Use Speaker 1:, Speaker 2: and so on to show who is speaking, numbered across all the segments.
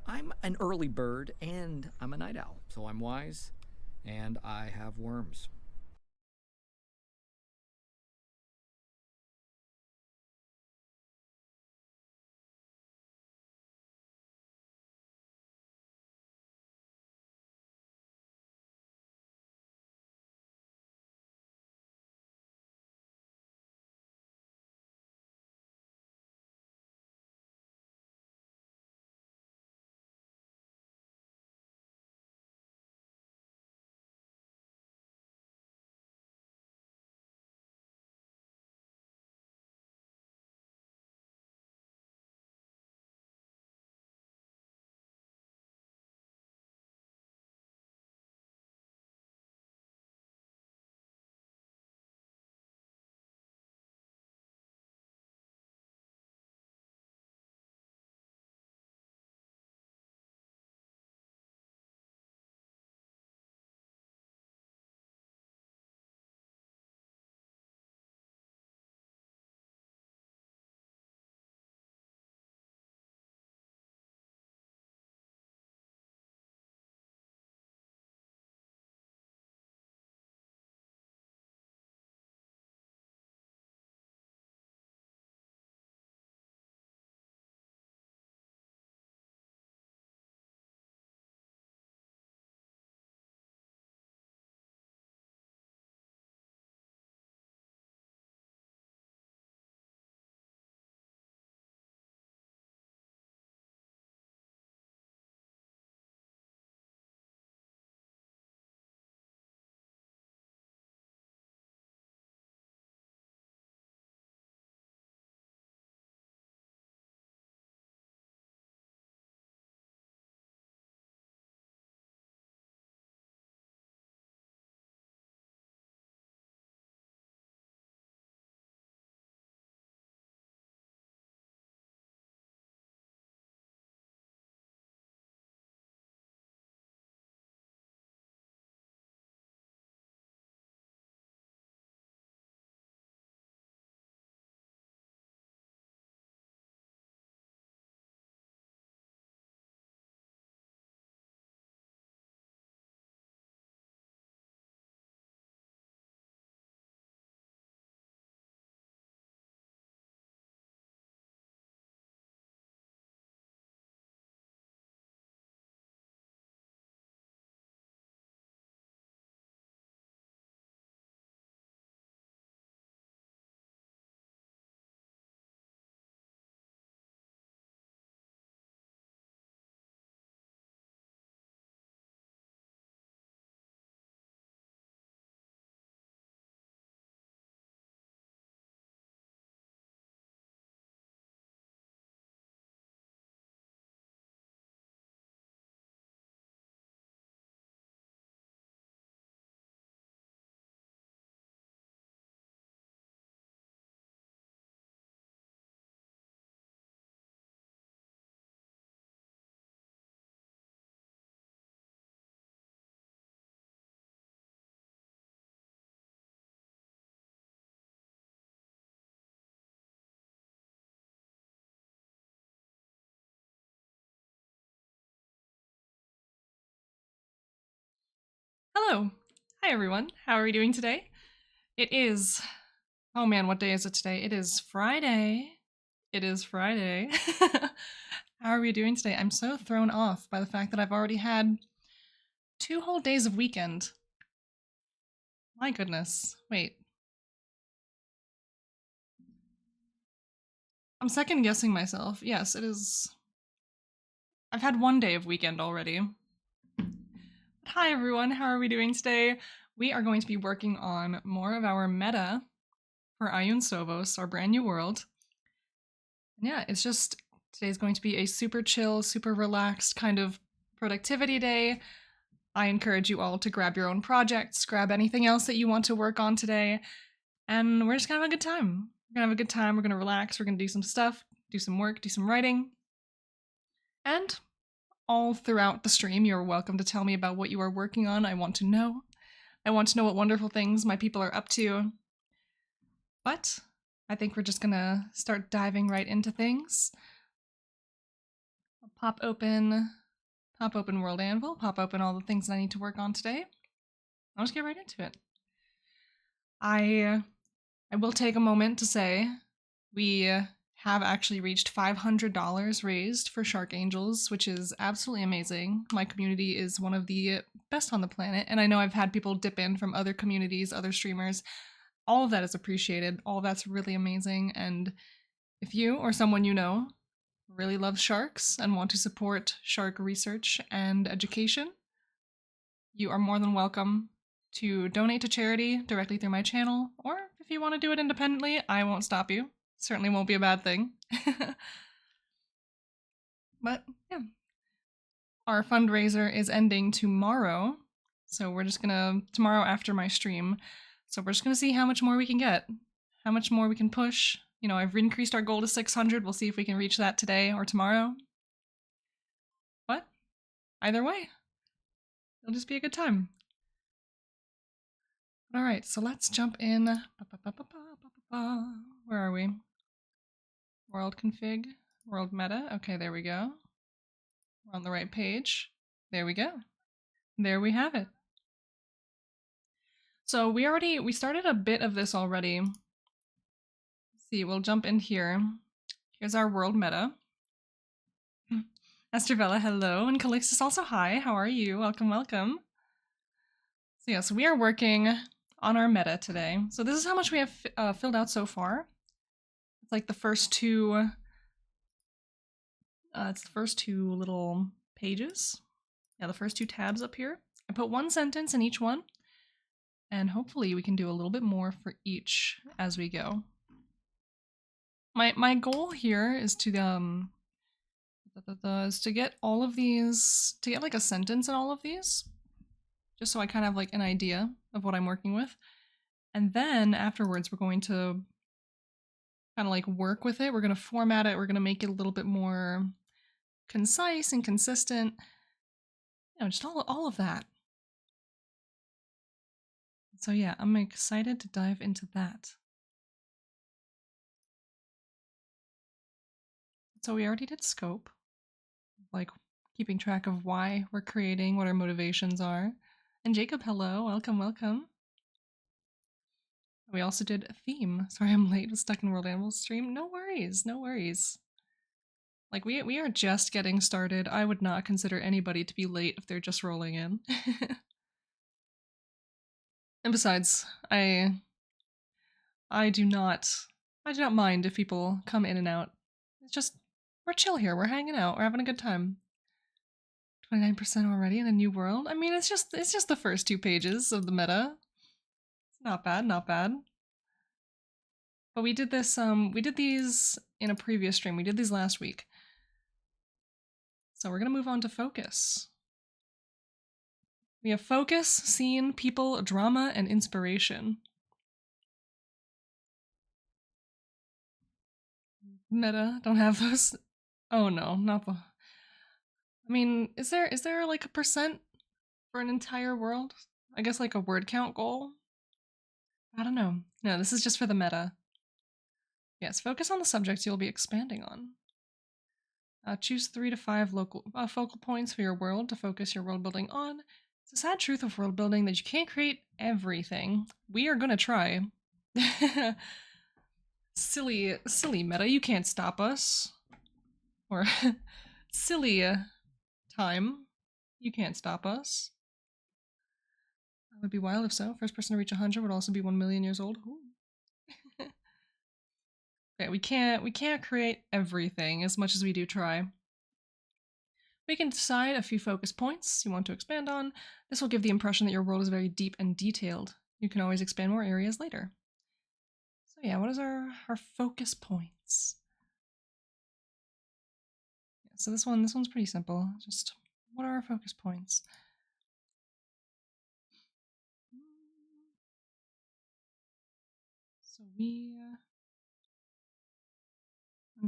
Speaker 1: I'm an early bird and I'm a night owl, so I'm wise and I have worms.
Speaker 2: Hello. Hi, everyone. How are we doing today? It is. Oh man, what day is it today? It is Friday. It is Friday. How are we doing today? I'm so thrown off by the fact that I've already had 2 whole days of weekend. My goodness. Wait. I'm second guessing myself. Yes, it is. I've had 1 day of weekend already. Hi, everyone. How are we doing today? We are going to be working on more of our meta for Ayun Sovos, our brand new world. Yeah, it's just today's going to be a super chill, super relaxed kind of productivity day. I encourage you all to grab your own projects, grab anything else that you want to work on today, and we're just gonna have a good time. We're gonna have a good time, we're gonna relax, we're gonna do some stuff, do some work, do some writing. And all throughout the stream, you're welcome to tell me about what you are working on. I want to know. I want to know what wonderful things my people are up to. But I think we're just gonna start diving right into things. I'll pop open World Anvil, pop open all the things that I need to work on today. I'll just get right into it. I will take a moment to say we have actually reached $500 raised for Shark Angels, which is absolutely amazing. My community is one of the best on the planet, and I know I've had people dip in from other communities, other streamers. All of that is appreciated. All of that's really amazing, and if you or someone you know really loves sharks and want to support shark research and education, you are more than welcome to donate to charity directly through my channel, or if you want to do it independently, I won't stop you. Certainly won't be a bad thing. But yeah, our fundraiser is ending tomorrow, so we're just gonna, tomorrow after my stream, so we're just gonna see how much more we can get, how much more we can push. You know, I've increased our goal to 600. We'll see if we can reach that today or tomorrow. But either way, it'll just be a good time. All right, so let's jump in. Where are we? World config, world meta. Okay, there we go. We're on the right page. There we go. There we have it. So we started a bit of this already. Let's see, we'll jump in here. Here's our world meta. Astravella, hello, and Calixtus also hi. How are you? Welcome, welcome. So yes, we are working on our meta today. So this is how much we have filled out so far. It's like the first two. It's the first two little pages. Yeah, the first two tabs up here. I put one sentence in each one, and hopefully we can do a little bit more for each as we go. My goal here is to get all of these, to get like a sentence in all of these, just so I kind of have like an idea of what I'm working with. And then afterwards we're going to kind of like work with it. We're going to format it. We're going to make it a little bit more concise and consistent. You know, just all of that. So yeah, I'm excited to dive into that. So we already did scope, like keeping track of why we're creating, what our motivations are. And Jacob, hello, welcome, welcome. We also did a theme. Sorry I'm late, was stuck in World Animals stream. No worries, no worries. Like we are just getting started. I would not consider anybody to be late if they're just rolling in. And besides, I do not mind if people come in and out. It's just, we're chill here, we're hanging out, we're having a good time. 29% already in a new world? I mean, it's just the first two pages of the meta. It's not bad, not bad. But we did this, we did these in a previous stream. We did these last week. So we're gonna move on to focus. We have focus, scene, people, drama, and inspiration. Meta, don't have those. Oh no, not the. I mean, is there like a percent for an entire world? I guess like a word count goal? I don't know. No, this is just for the meta. Yes, focus on the subjects you'll be expanding on. Choose 3 to 5 local focal points for your world to focus your world building on. It's a sad truth of world building that you can't create everything. We are gonna try. Silly meta, you can't stop us. Or silly time, you can't stop us. That would be wild if so. First person to reach 100 would also be 1 million years old. Okay, we can't create everything as much as we do try. We can decide a few focus points you want to expand on. This will give the impression that your world is very deep and detailed. You can always expand more areas later. So yeah, what is our focus points? Yeah, so this one's pretty simple. Just what are our focus points?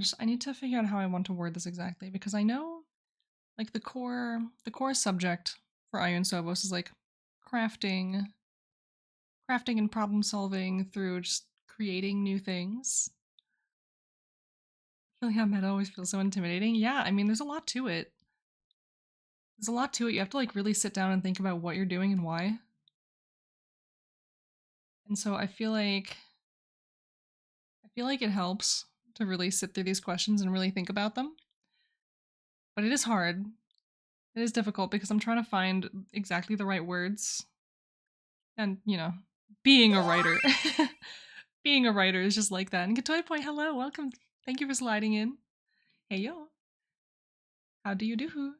Speaker 2: So I need to figure out how I want to word this exactly, because I know like the core subject for Iron Sovos is like crafting and problem solving through just creating new things. Filling out meta always feels so intimidating. Yeah, I mean, there's a lot to it. There's a lot to it. You have to like really sit down and think about what you're doing and why. And so I feel like it helps to really sit through these questions and really think about them. But it is hard. It is difficult because I'm trying to find exactly the right words. And, you know, being a writer. Being a writer is just like that. And Katoy Point, hello, welcome. Thank you for sliding in. Hey yo. How do you do?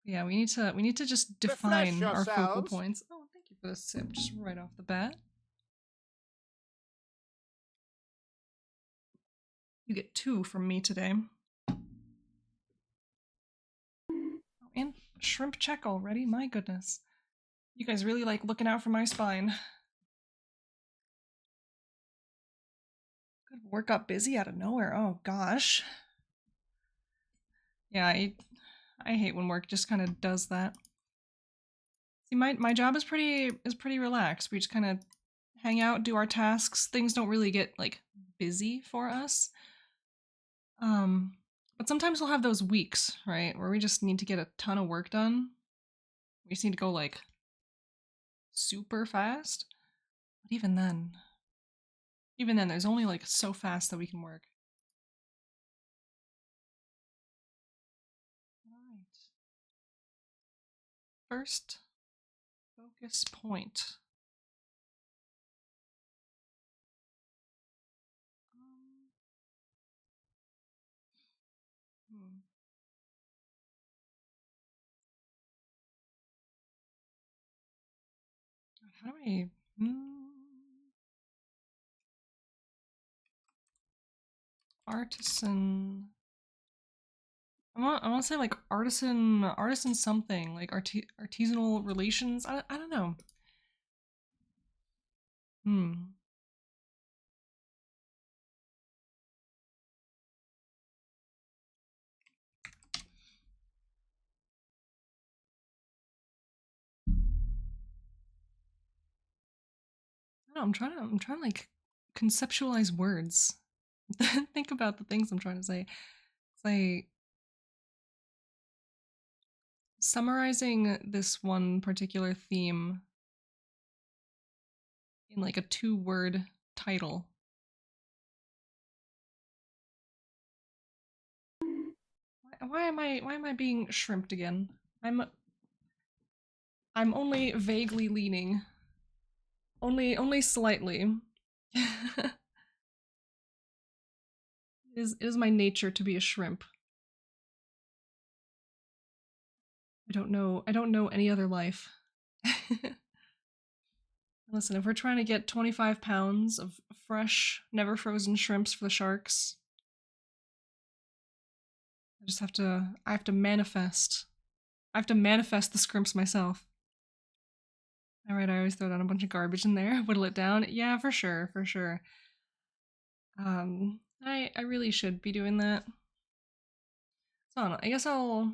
Speaker 2: Yeah, we need to just define our focal points. Oh, thank you for the sip, just right off the bat. You get 2 from me today. Oh, and shrimp check already? My goodness. You guys really like looking out for my spine. Good work got busy out of nowhere. Oh gosh. Yeah, I hate when work just kind of does that. See, my job is pretty relaxed. We just kind of hang out, do our tasks. Things don't really get like busy for us. But sometimes we'll have those weeks, right, where we just need to get a ton of work done. We just need to go like super fast. But even then, there's only like so fast that we can work. Alright. First focus point. How do I... Artisan... I want to say like artisan something, like artisanal relations. I don't know. I don't know, I'm trying to like conceptualize words. Think about the things I'm trying to say. It's like summarizing this one particular theme in like a 2-word title. Why am I being shrimped again? I'm only vaguely leaning. Only slightly. It is my nature to be a shrimp. I don't know any other life. Listen, if we're trying to get 25 pounds of fresh, never frozen shrimps for the sharks, I have to manifest. I have to manifest the scrimps myself. Alright, I always throw down a bunch of garbage in there, whittle it down. Yeah, for sure, for sure. I really should be doing that. So I guess I'll...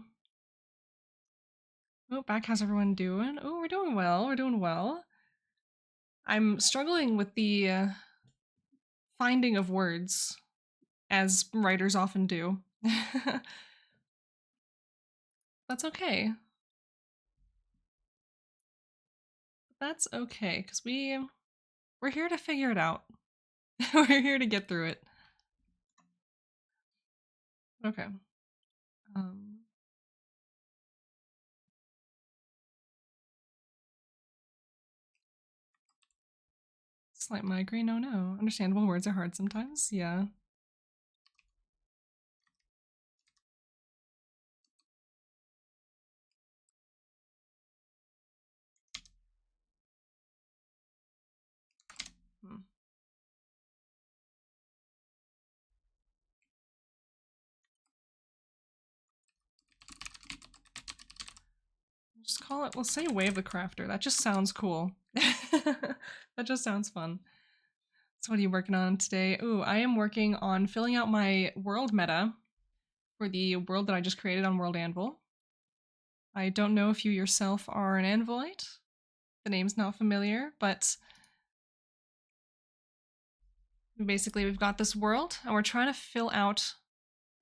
Speaker 2: Oh, back, how's everyone doing? Oh, we're doing well, we're doing well. I'm struggling with the finding of words, as writers often do. That's okay. That's okay, because we're here to figure it out. We're here to get through it. Okay. Slight migraine, oh no. Understandable, words are hard sometimes, yeah. Just call it, we'll say Way of the Crafter. That just sounds cool. That just sounds fun. So what are you working on today? Ooh, I am working on filling out my world meta for the world that I just created on World Anvil. I don't know if you yourself are an Anvilite. The name's not familiar, but Basically, we've got this world, and we're trying to fill out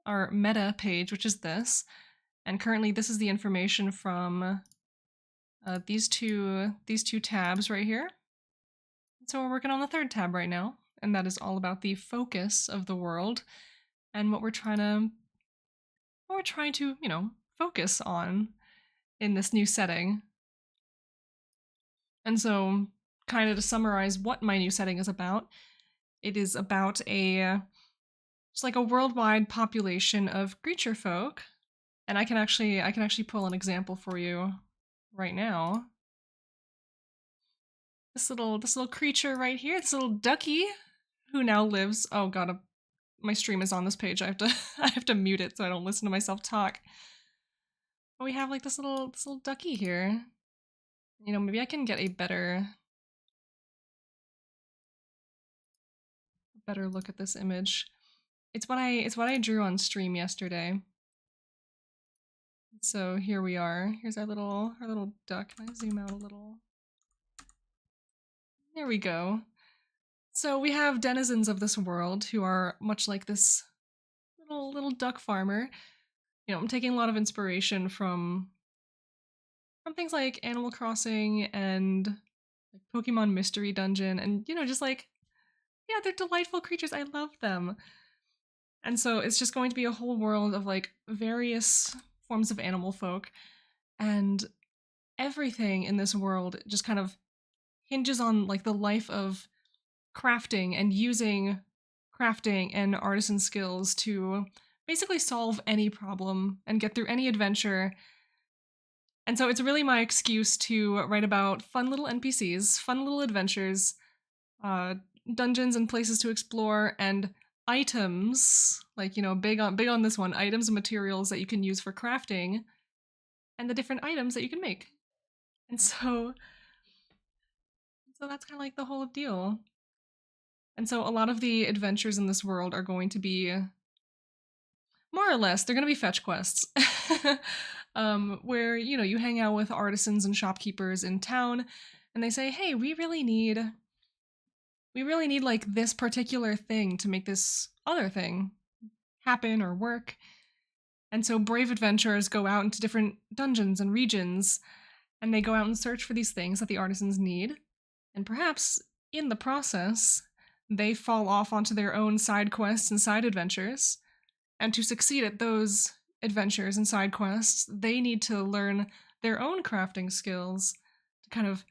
Speaker 2: our meta page, which is this. And currently, this is the information from these two tabs right here. So we're working on the third tab right now, and that is all about the focus of the world and what we're trying to, you know, focus on in this new setting. And so, kind of to summarize what my new setting is about, it is about just like a worldwide population of creature folk, and I can actually pull an example for you right now. This little creature right here, this little ducky, who now lives. Oh god, my stream is on this page. I have to I have to mute it so I don't listen to myself talk. But we have like this little ducky here. You know, maybe I can get a better look at this image. It's what I drew on stream yesterday. So here we are. Here's our little duck. Can I zoom out a little? There we go. So we have denizens of this world who are much like this little duck farmer. You know, I'm taking a lot of inspiration from things like Animal Crossing and like Pokemon Mystery Dungeon, and you know, just like, yeah, they're delightful creatures. I love them. And so it's just going to be a whole world of like various forms of animal folk, and everything in this world just kind of hinges on like the life of crafting and using crafting and artisan skills to basically solve any problem and get through any adventure. And so it's really my excuse to write about fun little NPCs, fun little adventures, dungeons and places to explore, and items, like, you know, big on this one, items and materials that you can use for crafting, and the different items that you can make. And so that's kind of like the whole deal. And so a lot of the adventures in this world are going to be, more or less, they're going to be fetch quests. Where, you know, you hang out with artisans and shopkeepers in town, and they say, hey, we really need like this particular thing to make this other thing happen or work. And so brave adventurers go out into different dungeons and regions, and they go out and search for these things that the artisans need. And perhaps in the process, they fall off onto their own side quests and side adventures. And to succeed at those adventures and side quests, they need to learn their own crafting skills to kind of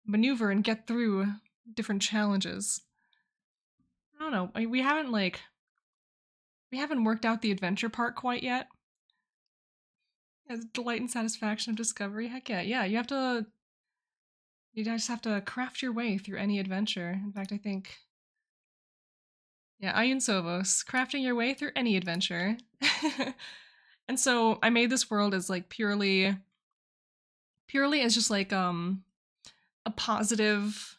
Speaker 2: maneuver and get through different challenges. I don't know. We haven't worked out the adventure part quite yet. As delight and satisfaction of discovery. Heck yeah. Yeah, you just have to craft your way through any adventure. In fact, I think, yeah, Ayun Sovos, crafting your way through any adventure. And so I made this world as like purely as just like a positive,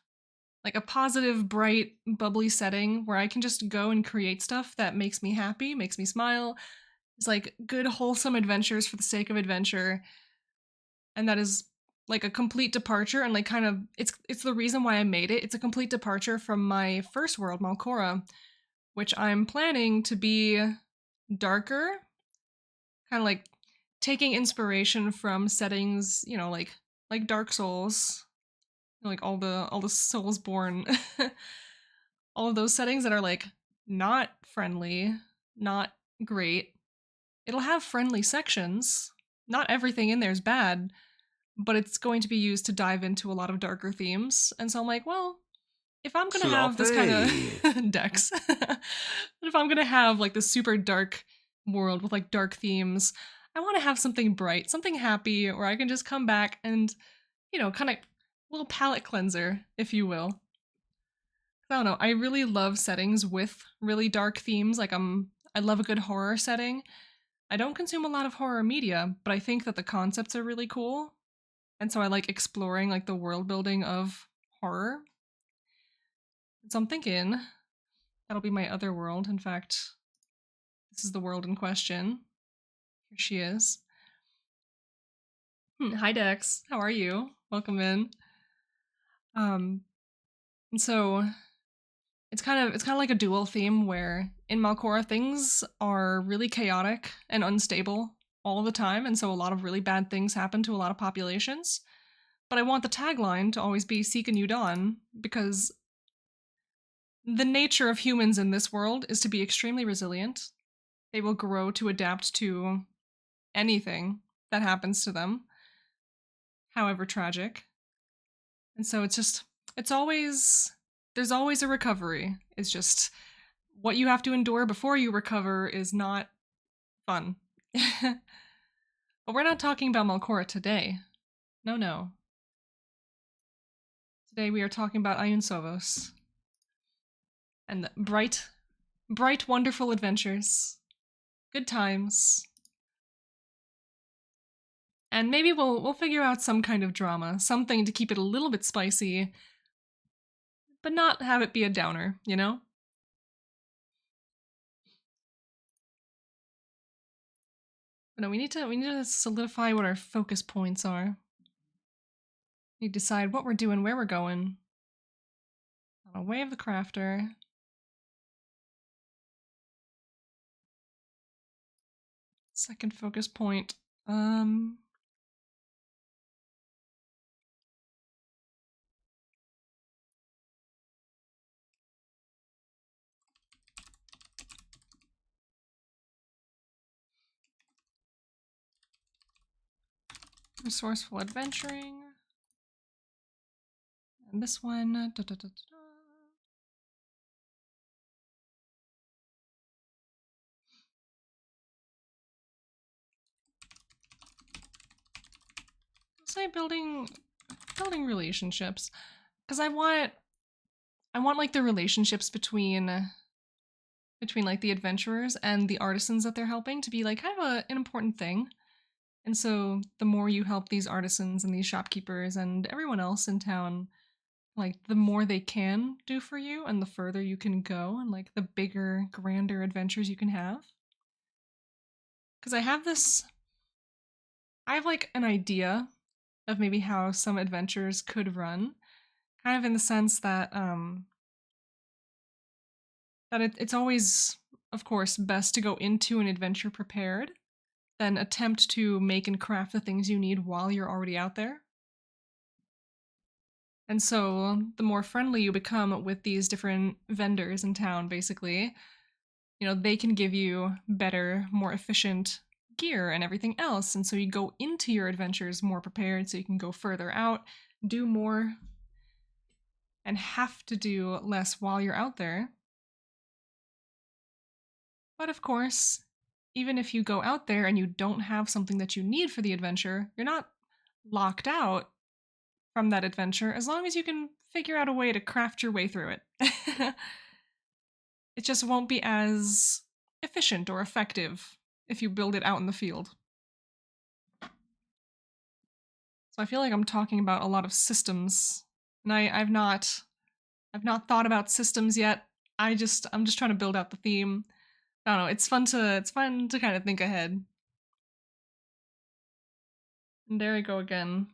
Speaker 2: bright, bubbly setting where I can just go and create stuff that makes me happy, makes me smile. It's like good, wholesome adventures for the sake of adventure. And that is like a complete departure, and like kind of it's the reason why I made it. It's a complete departure from my first world, Malcora, which I'm planning to be darker, kind of like taking inspiration from settings, you know, like Dark Souls, like all the Soulsborne, all of those settings that are like not friendly, not great. It'll have friendly sections. Not everything in there is bad, but it's going to be used to dive into a lot of darker themes. And so I'm like, well, if I'm gonna have this kind of Dex, if I'm gonna have like this super dark world with like dark themes, I want to have something bright, something happy, where I can just come back and, you know, kind of little palette cleanser, if you will. I don't know. I really love settings with really dark themes. Like I love a good horror setting. I don't consume a lot of horror media, but I think that the concepts are really cool. And so I like exploring like the world building of horror. So I'm thinking that'll be my other world. In fact, this is the world in question. Here she is. Hi Dex, how are you? Welcome in. And so it's kind of like a dual theme where in Malcora things are really chaotic and unstable all the time, and so a lot of really bad things happen to a lot of populations. But I want the tagline to always be Seek a New Dawn, because the nature of humans in this world is to be extremely resilient. They will grow to adapt to anything that happens to them, however tragic. And so it's always, there's always a recovery. It's just what you have to endure before you recover is not fun. But we're not talking about Malcora today. No, no. Today we are talking about Ayun Sovos and the bright, wonderful adventures, good times, and maybe we'll figure out some kind of drama, something to keep it a little bit spicy, but not have it be a downer, you know? But no, we need to solidify what our focus points are. We need to decide what we're doing, where we're going. On a way of the crafter. Second focus point. Resourceful adventuring. And this one. Da, da, da, da. Say building relationships, because I want like the relationships between like the adventurers and the artisans that they're helping to be like kind of an important thing. And so the more you help these artisans and these shopkeepers and everyone else in town, like the more they can do for you and the further you can go and like the bigger, grander adventures you can have. Because I have like an idea of maybe how some adventures could run, kind of in the sense that it's always, of course, best to go into an adventure prepared, then attempt to make and craft the things you need while you're already out there. And so the more friendly you become with these different vendors in town, basically, you know, they can give you better, more efficient gear and everything else. And so you go into your adventures more prepared so you can go further out, do more, and have to do less while you're out there. But of course, even if you go out there and you don't have something that you need for the adventure, you're not locked out from that adventure as long as you can figure out a way to craft your way through it. It just won't be as efficient or effective if you build it out in the field. So I feel like I'm talking about a lot of systems, and I've not thought about systems yet. I'm just trying to build out the theme. I don't know, it's fun to kind of think ahead. And there I go again.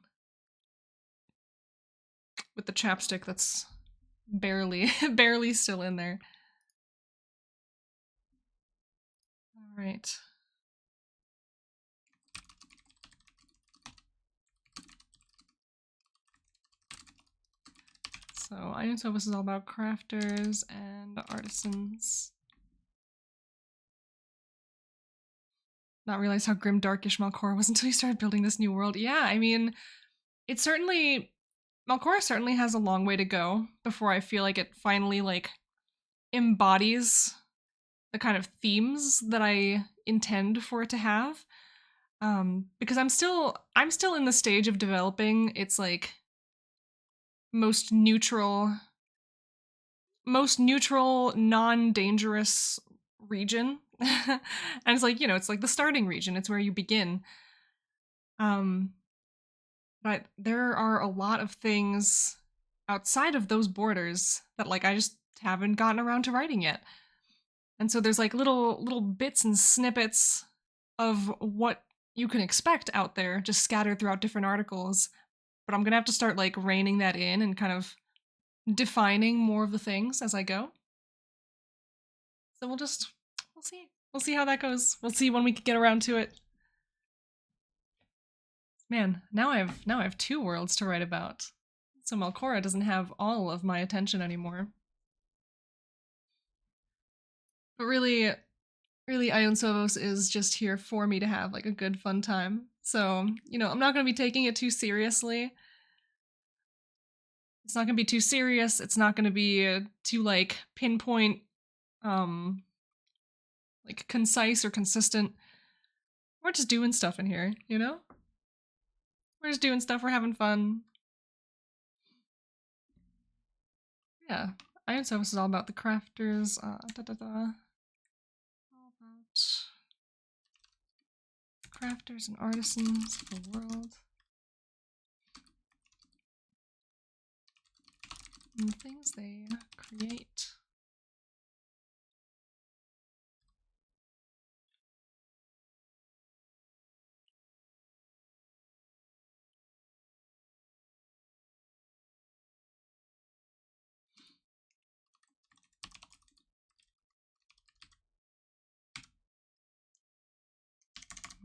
Speaker 2: With the chapstick that's barely still in there. Alright. So Ayun Sovos is all about crafters and artisans. Not realize how grim darkish Malcora was until you started building this new world. Yeah, I mean, it certainly, Malcora certainly has a long way to go before I feel like it finally like embodies the kind of themes that I intend for it to have. Because I'm still in the stage of developing its like most neutral, non-dangerous region. And it's like, you know, it's like the starting region, it's where you begin. But there are a lot of things outside of those borders that like I just haven't gotten around to writing yet. And so there's like little bits and snippets of what you can expect out there just scattered throughout different articles. But I'm gonna have to start like reining that in and kind of defining more of the things as I go. So we'll see. We'll see how that goes. We'll see when we get around to it. Man, now I have 2 worlds to write about. So Melkora doesn't have all of my attention anymore. But really, Ion Sovos is just here for me to have like a good fun time. So, you know, I'm not gonna be taking it too seriously. It's not gonna be too serious. It's not gonna be too like pinpoint, like concise or consistent. We're just doing stuff in here, you know? We're just doing stuff, we're having fun. Yeah. Iron Service is all about the crafters, all about crafters and artisans of the world. And the things they create.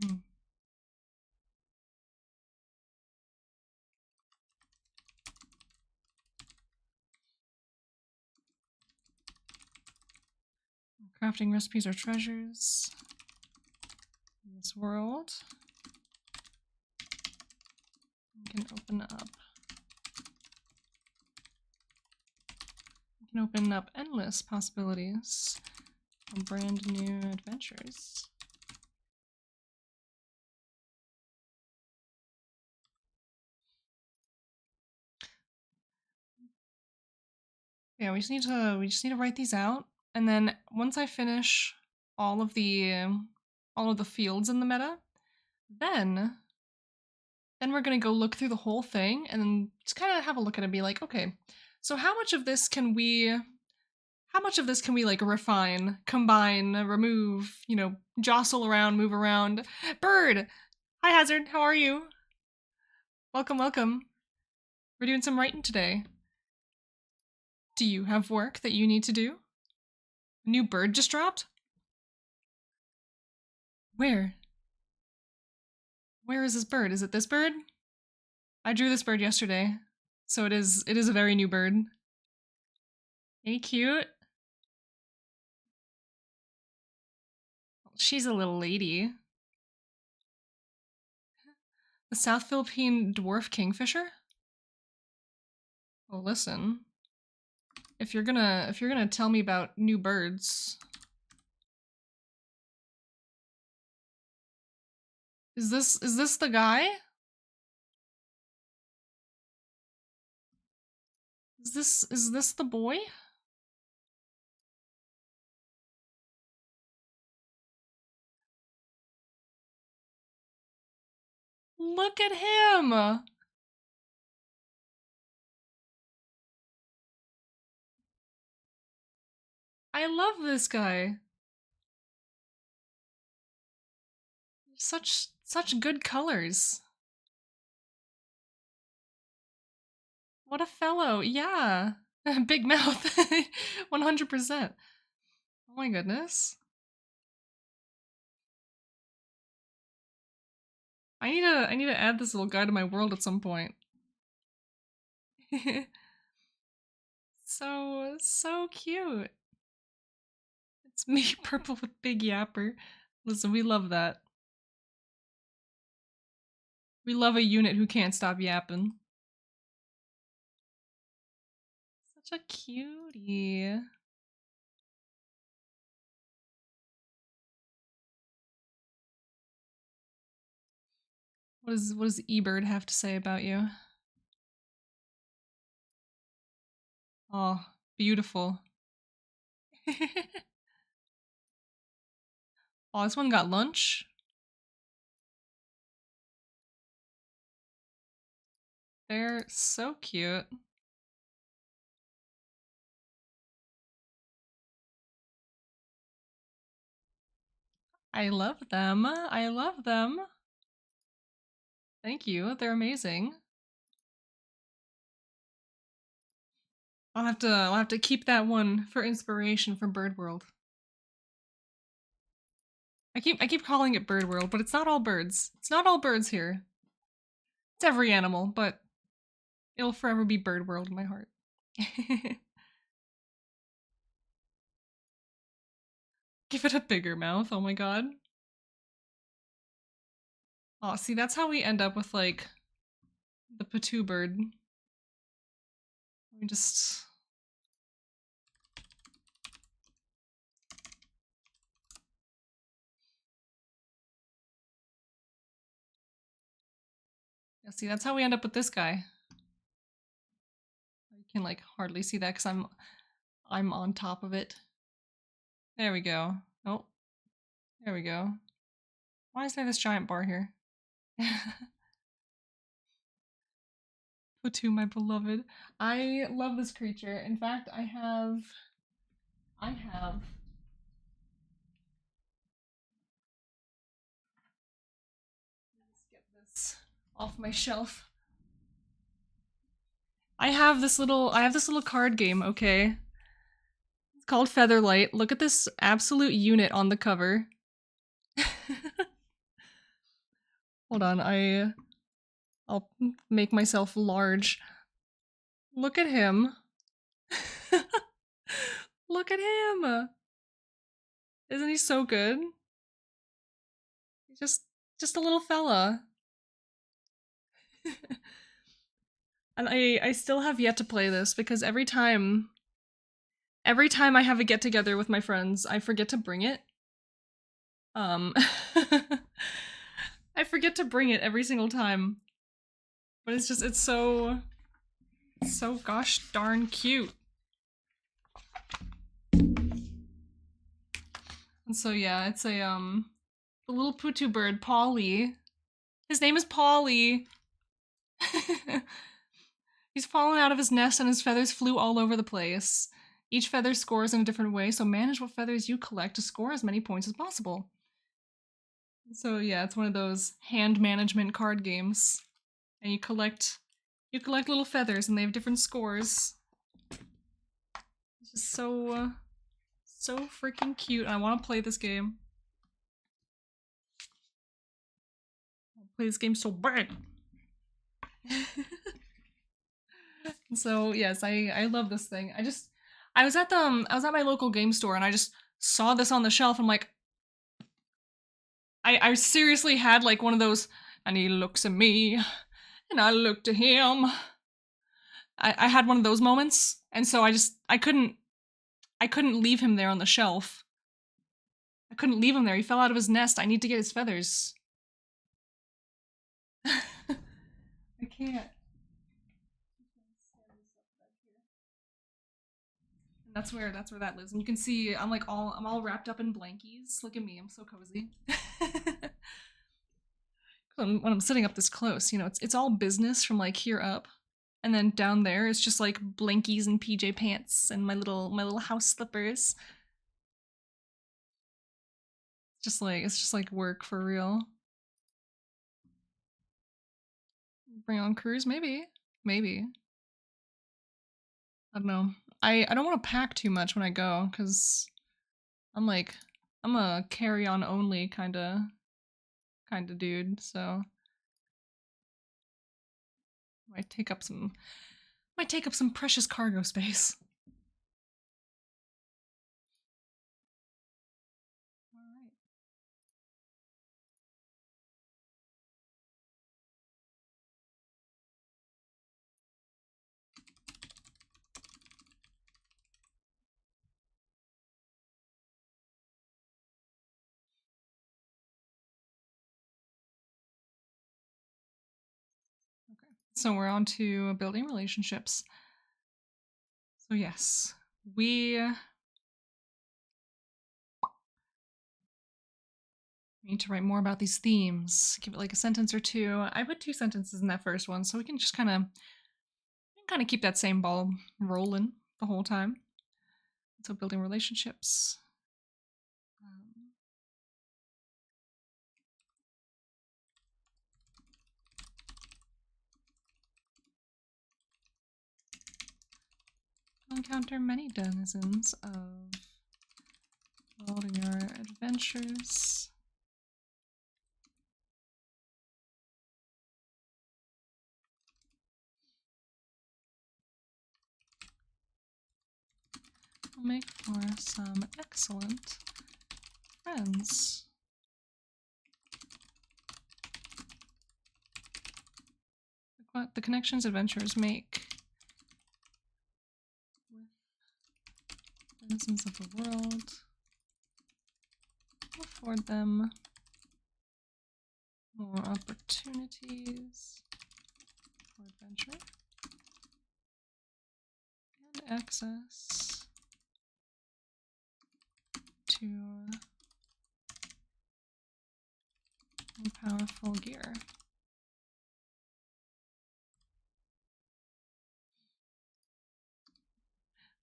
Speaker 2: Hmm. Crafting recipes are treasures in this world. We can open up. We can open up endless possibilities for brand new adventures. Yeah, we just need to write these out, and then once I finish all of the fields in the meta, then we're gonna go look through the whole thing and then just kind of have a look at it and be like, okay, so how much of this can we like refine, combine, remove, you know, jostle around, move around? Bird! Hi Hazard, how are you? Welcome, welcome. We're doing some writing today. Do you have work that you need to do? A new bird just dropped? Where? Where is this bird? Is it this bird? I drew this bird yesterday, so it is a very new bird. Hey, cute. She's a little lady. The South Philippine dwarf kingfisher? Well, listen. If you're gonna tell me about new birds, is this the guy? Is this the boy? Look at him! I love this guy. Such good colors. What a fellow. Yeah. Big mouth. 100%. Oh my goodness. I need to add this little guy to my world at some point. So cute. It's me, purple with big yapper. Listen, we love that. We love a unit who can't stop yapping. Such a cutie. What does eBird have to say about you? Oh, beautiful. Oh, this one got lunch. They're so cute. I love them. I love them. Thank you. They're amazing. I'll have to keep that one for inspiration from Bird World. I keep calling it bird world, but it's not all birds. It's not all birds here. It's every animal, but it'll forever be bird world in my heart. Give it a bigger mouth, oh my god. Oh, see, that's how we end up with, like, the patoo bird. We just... Yeah, see, that's how we end up with this guy. You can, like, hardly see that because I'm on top of it. There we go. Oh, there we go. Why is there this giant bar here? Patoo, my beloved. I love this creature. In fact, I have... Let's get this off my shelf. I have this little card game, okay? It's called Featherlight. Look at this absolute unit on the cover. Hold on, I'll make myself large. Look at him. Look at him. Isn't he so good? He's just a little fella. And I still have yet to play this because every time I have a get together with my friends, I forget to bring it. I forget to bring it every single time. But it's so gosh darn cute. And so yeah, it's a the little putu bird, Polly. His name is Polly. He's fallen out of his nest and his feathers flew all over the place. Each feather scores in a different way, so manage what feathers you collect to score as many points as possible. So yeah, it's one of those hand management card games. And you collect little feathers and they have different scores. It's just so freaking cute. I want to play this game. I'll play this game so bad. So yes, I love this thing. I was at my local game store and I just saw this on the shelf. I'm like, I seriously had like one of those, and he looks at me, and I look to him. I had one of those moments, and so I couldn't leave him there on the shelf. I couldn't leave him there. He fell out of his nest. I need to get his feathers. I can't. That's where that lives. And you can see I'm all wrapped up in blankies. Look at me, I'm so cozy. When I'm sitting up this close, you know, it's all business from like here up. And then down there it's just like blankies and PJ pants and my little house slippers. It's just like work for real. Bring on cruise, maybe. Maybe. I don't know. I don't want to pack too much when I go, because I'm a carry-on only kinda dude, so might take up some precious cargo space. Alright. Okay. So we're on to building relationships. So yes, we need to write more about these themes. Give it like a sentence or two. I put 2 sentences in that first one, so we can just kind of keep that same ball rolling the whole time. So building relationships. Encounter many denizens of all your adventures. will make for some excellent friends. What the connections adventurers make with citizens of the world will afford them more opportunities for adventure and access to more powerful gear.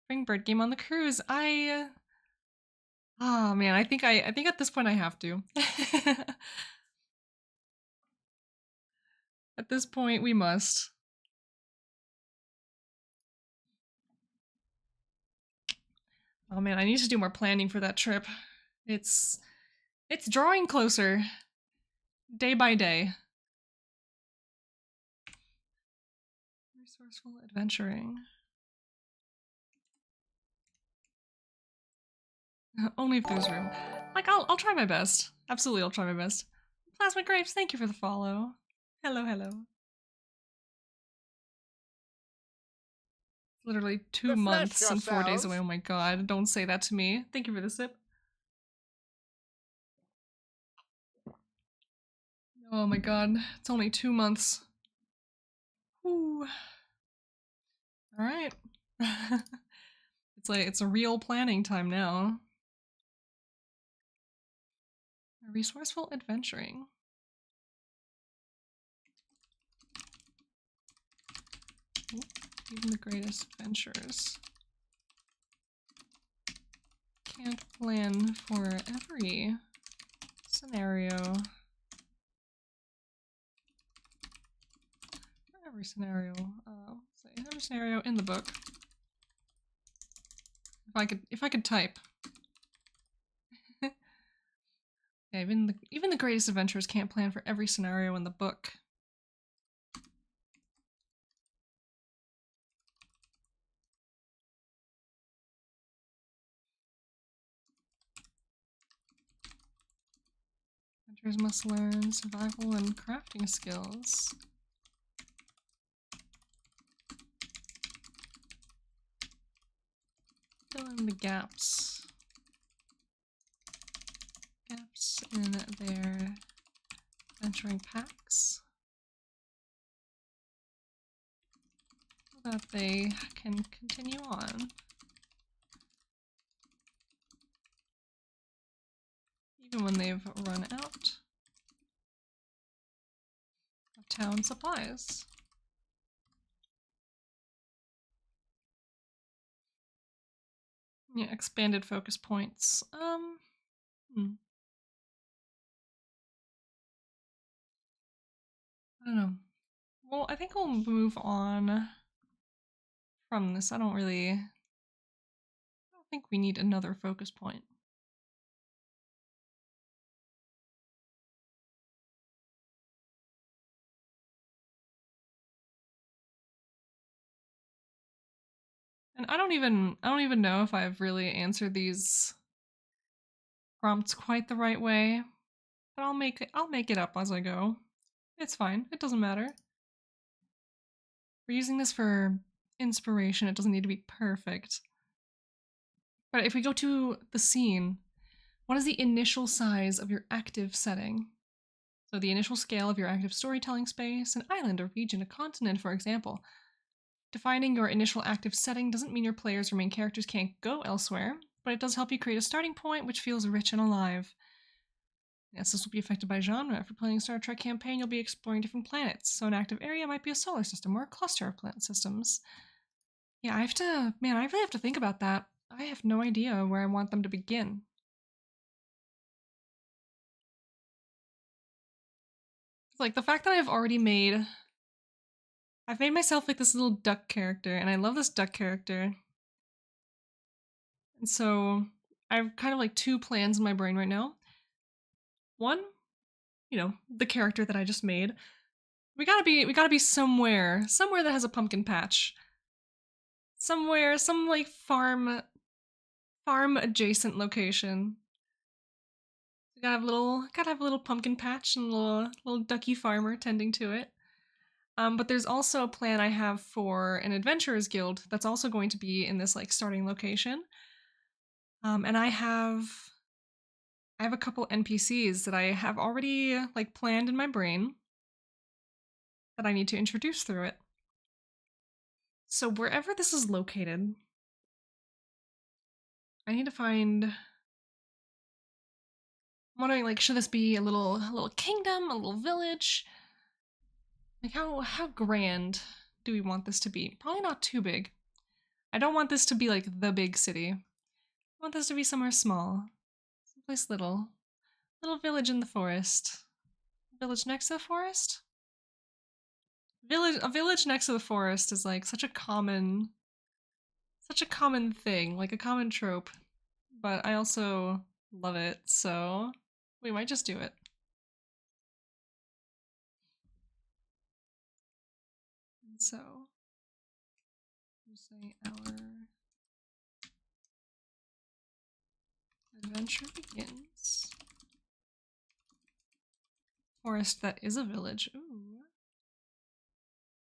Speaker 2: Bring Bird Game on the cruise. Oh man, I think at this point I have to. At this point we must. Oh man, I need to do more planning for that trip. It's drawing closer day by day. Resourceful adventuring. Only if there's room. Like, I'll try my best. Absolutely, I'll try my best. Plasma Grapes, thank you for the follow. Hello, hello. Literally 2 months and 4 days away. Oh my god, don't say that to me. Thank you for the sip. Oh my god, it's only 2 months. Whew. Alright. It's a real planning time now. Resourceful adventuring. Even the greatest adventures can't plan for every scenario. Every scenario. Say every scenario in the book. If I could type. Yeah, even the greatest adventurers can't plan for every scenario in the book. Adventurers must learn survival and crafting skills. Fill in the gaps. Gaps in their adventuring packs. So that they can continue on. Even when they've run out of town supplies. Yeah, expanded focus points. I don't know. Well, I think we'll move on from this. I don't think we need another focus point. And I don't even know if I've really answered these prompts quite the right way, but I'll make it up as I go. It's fine. It doesn't matter. We're using this for inspiration. It doesn't need to be perfect. But if we go to the scene, what is the initial size of your active setting? So the initial scale of your active storytelling space, an island, a region, a continent, for example. Defining your initial active setting doesn't mean your players or main characters can't go elsewhere, but it does help you create a starting point which feels rich and alive. Yes, this will be affected by genre. If you're playing a Star Trek campaign, you'll be exploring different planets, so an active area might be a solar system or a cluster of planet systems. Yeah, I really have to think about that. I have no idea where I want them to begin. Like, the fact that I've made myself like this little duck character, and I love this duck character. And so I have kind of like 2 plans in my brain right now. One, the character that I just made. We gotta be somewhere that has a pumpkin patch. Somewhere, some like farm farm adjacent location. We gotta have a little pumpkin patch and a little ducky farmer tending to it. But there's also a plan I have for an adventurers guild that's also going to be in this like starting location. And I have a couple NPCs that I have already like planned in my brain that I need to introduce through it. So wherever this is located, I need to find. I'm wondering, like, should this be a little kingdom, a little village? Like, how grand do we want this to be? Probably not too big. I don't want this to be like the big city. I want this to be somewhere small, someplace little village in the forest. Village next to the forest. A village next to the forest is like such a common thing, like a common trope. But I also love it, so we might just do it. And so, you say our adventure begins. Forest that is a village. Ooh.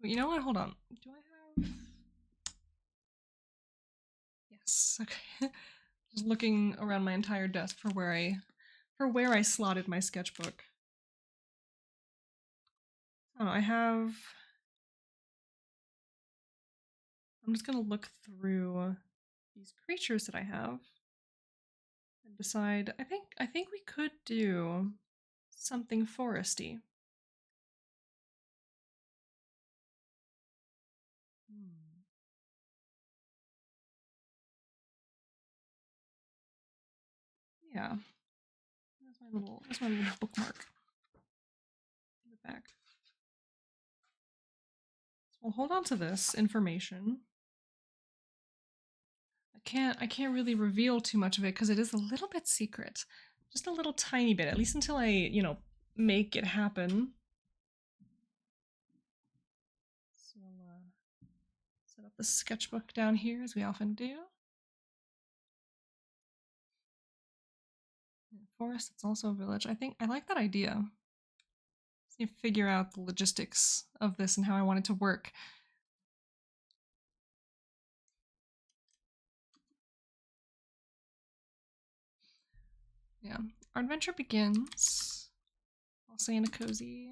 Speaker 2: Wait, you know what? Hold on. Do I have? Yes. Okay. Just looking around my entire desk for where I slotted my sketchbook. Oh, I have. I'm just gonna look through these creatures that I have and decide. I think we could do something foresty. Yeah. That's my little bookmark. Give it back. So we'll hold on to this information. I can't really reveal too much of it because it is a little bit secret. Just a little tiny bit, at least until I, make it happen. So I'll set up the sketchbook down here as we often do. Forest, it's also a village. I like that idea. Just need to figure out the logistics of this and how I want it to work. Yeah, our adventure begins, I'll say, in a cozy.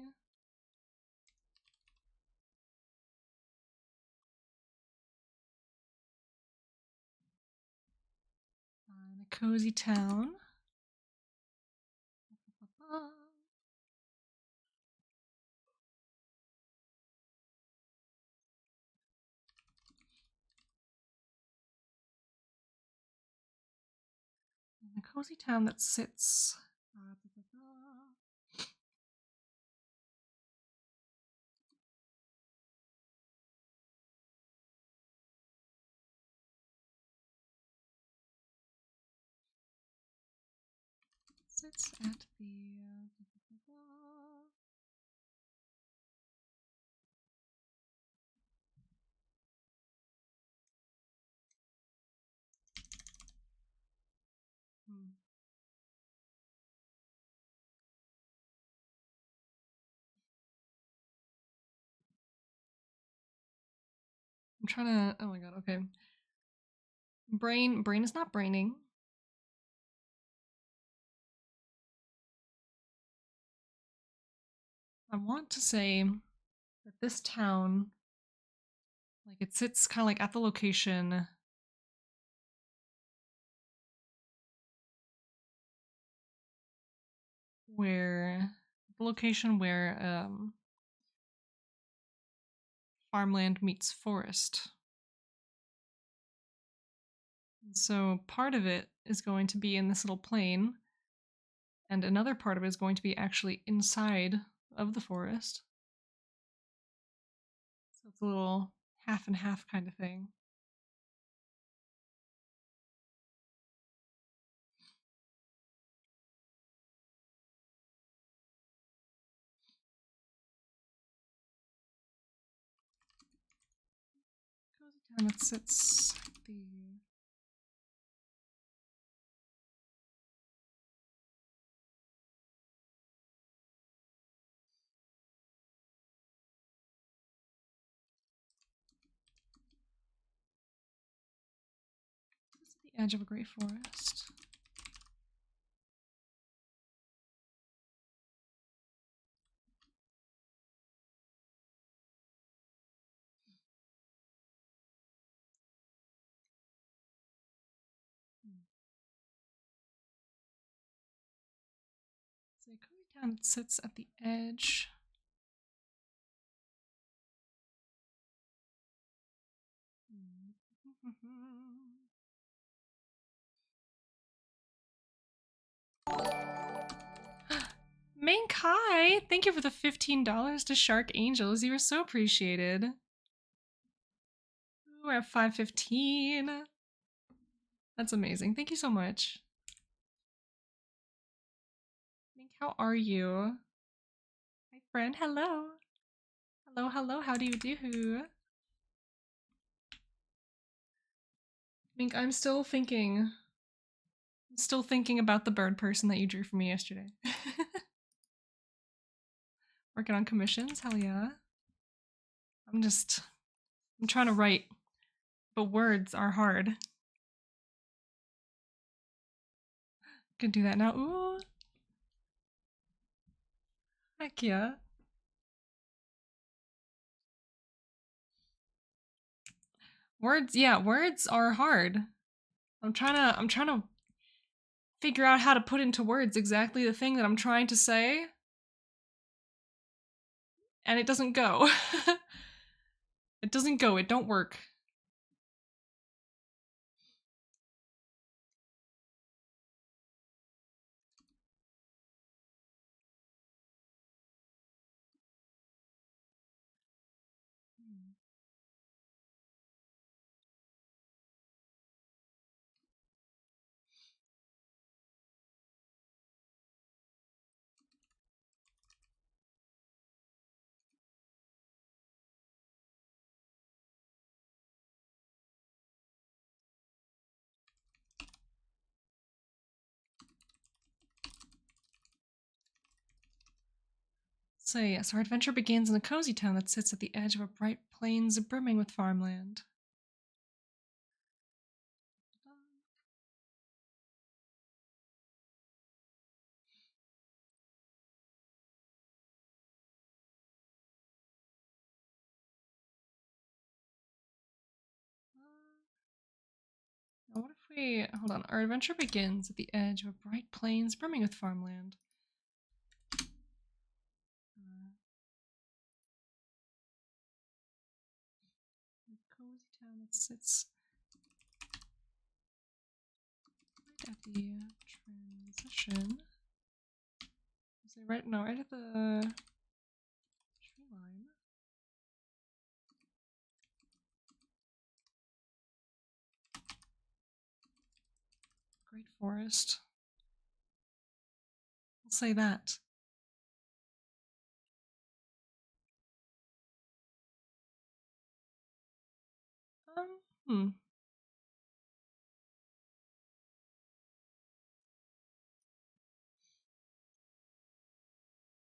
Speaker 2: In a cozy town. In a cozy town that sits. Sits at the. I'm trying to. Oh my god. Okay. Brain is not braining. I want to say that this town, like, it sits kind of like at the location where farmland meets forest. And so part of it is going to be in this little plain, and another part of it is going to be actually inside of the forest. So it's a little half and half kind of thing. Cozy town that sits the edge of a great forest. So cozy town sits at the edge. Mink, hi! Thank you for the $15 to Shark Angels. You are so appreciated. Ooh, we're at 515. That's amazing. Thank you so much. Mink, how are you? Hi, friend. Hello. Hello, hello. How do you do? Mink, I'm still thinking. Still thinking about the bird person that you drew for me yesterday. Working on commissions? Hell yeah. I'm trying to write, but words are hard. Could do that now. Ooh. Heck yeah. Words, yeah, words are hard. I'm trying to figure out how to put into words exactly the thing that I'm trying to say. And it doesn't go. It doesn't go, it don't work. So yes, our adventure begins in a cozy town that sits at the edge of a bright plains brimming with farmland. Now what if we, hold on, our adventure begins at the edge of a bright plains brimming with farmland. A cozy town that sits right at the transition. Say right, no, right at the tree line. Great forest. I'll say that. Hmm.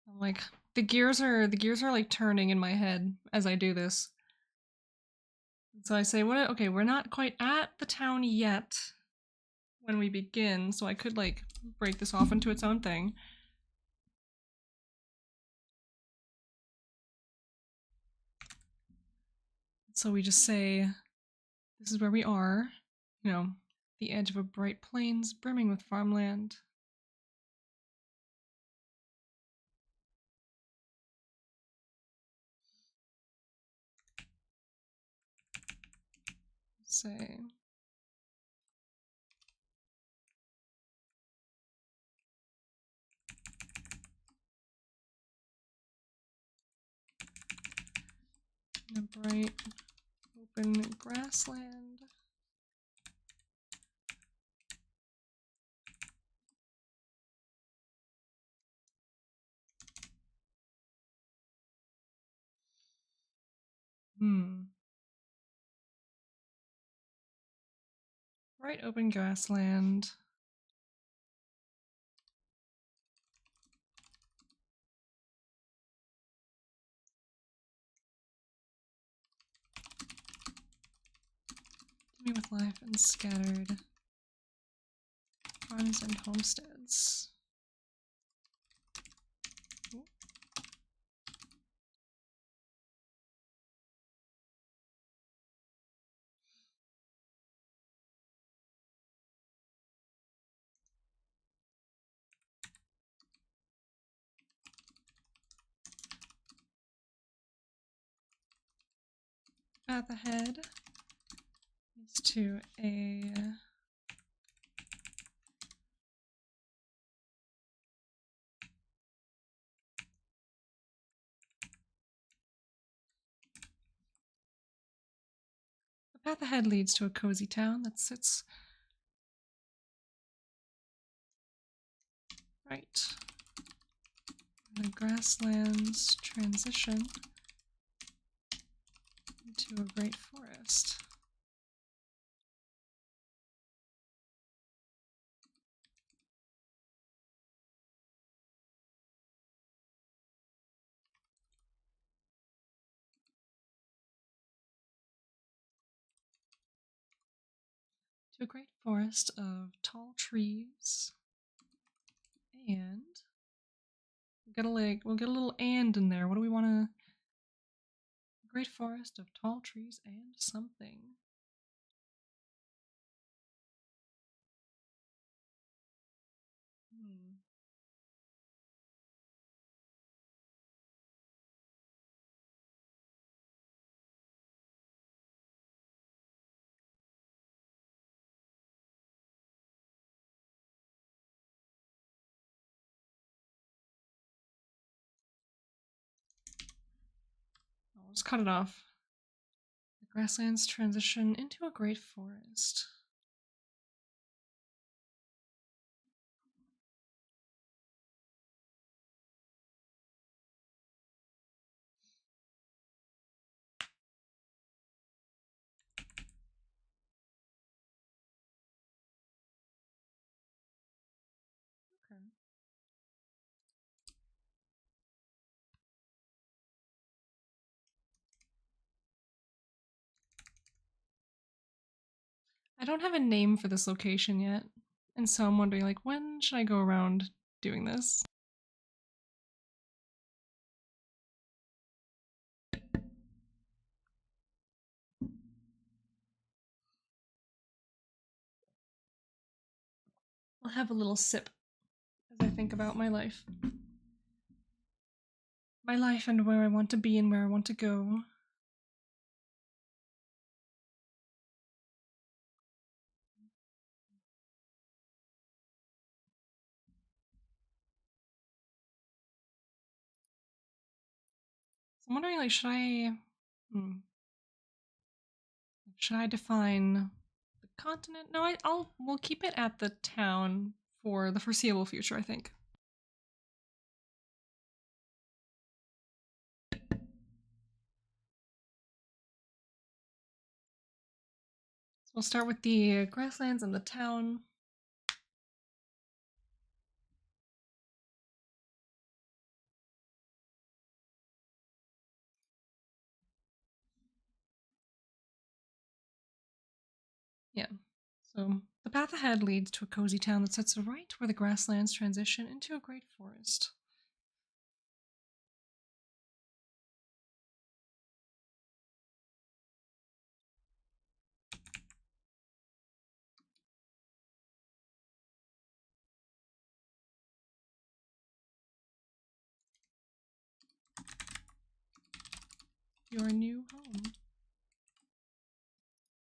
Speaker 2: I'm like the gears are like turning in my head as I do this. So I say, what? Okay, we're not quite at the town yet when we begin, so I could like break this off into its own thing. So we just say, this is where we are, you know, the edge of a bright plains brimming with farmland. Say. A bright open grassland. Bright open grassland. Me with life and scattered Farms and homesteads. Ooh. Path ahead leads to a path ahead leads to a cozy town that sits right. The grasslands transition into a great forest. To a great forest of tall trees, and we'll get a little and in there. What do we want to? Great forest of tall trees and something. I'll just cut it off. The grasslands transition into a great forest. Okay. I don't have a name for this location yet, and so I'm wondering, like, when should I go around doing this? I'll have a little sip as I think about my life. My life and where I want to be and where I want to go. I'm wondering, like, should I define the continent? No, we'll keep it at the town for the foreseeable future, I think. So we'll start with the grasslands and the town. Yeah. So the path ahead leads to a cozy town that sits right where the grasslands transition into a great forest. Your new home.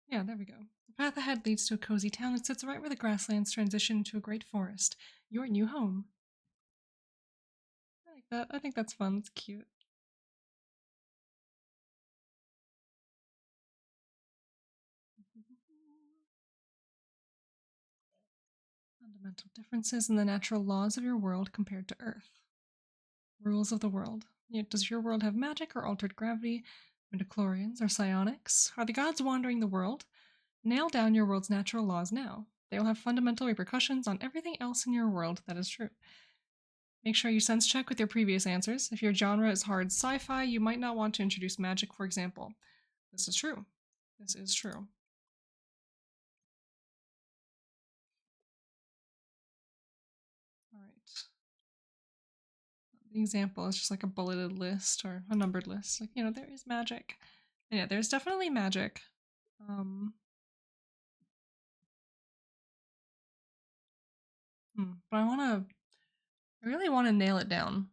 Speaker 2: Yeah, there we go. The path ahead leads to a cozy town that sits right where the grasslands transition into a great forest. Your new home. I like that. I think that's fun. It's cute. Fundamental differences in the natural laws of your world compared to Earth. Rules of the world. Does your world have magic or altered gravity? Midichlorians or psionics? Are the gods wandering the world? Nail down your world's natural laws now. They will have fundamental repercussions on everything else in your world that is true. Make sure you sense check with your previous answers. If your genre is hard sci-fi, you might not want to introduce magic, for example. This is true. This is true. An example is just like a bulleted list or a numbered list. Like, you know, there is magic. And yeah, there's definitely magic. But I really want to nail it down.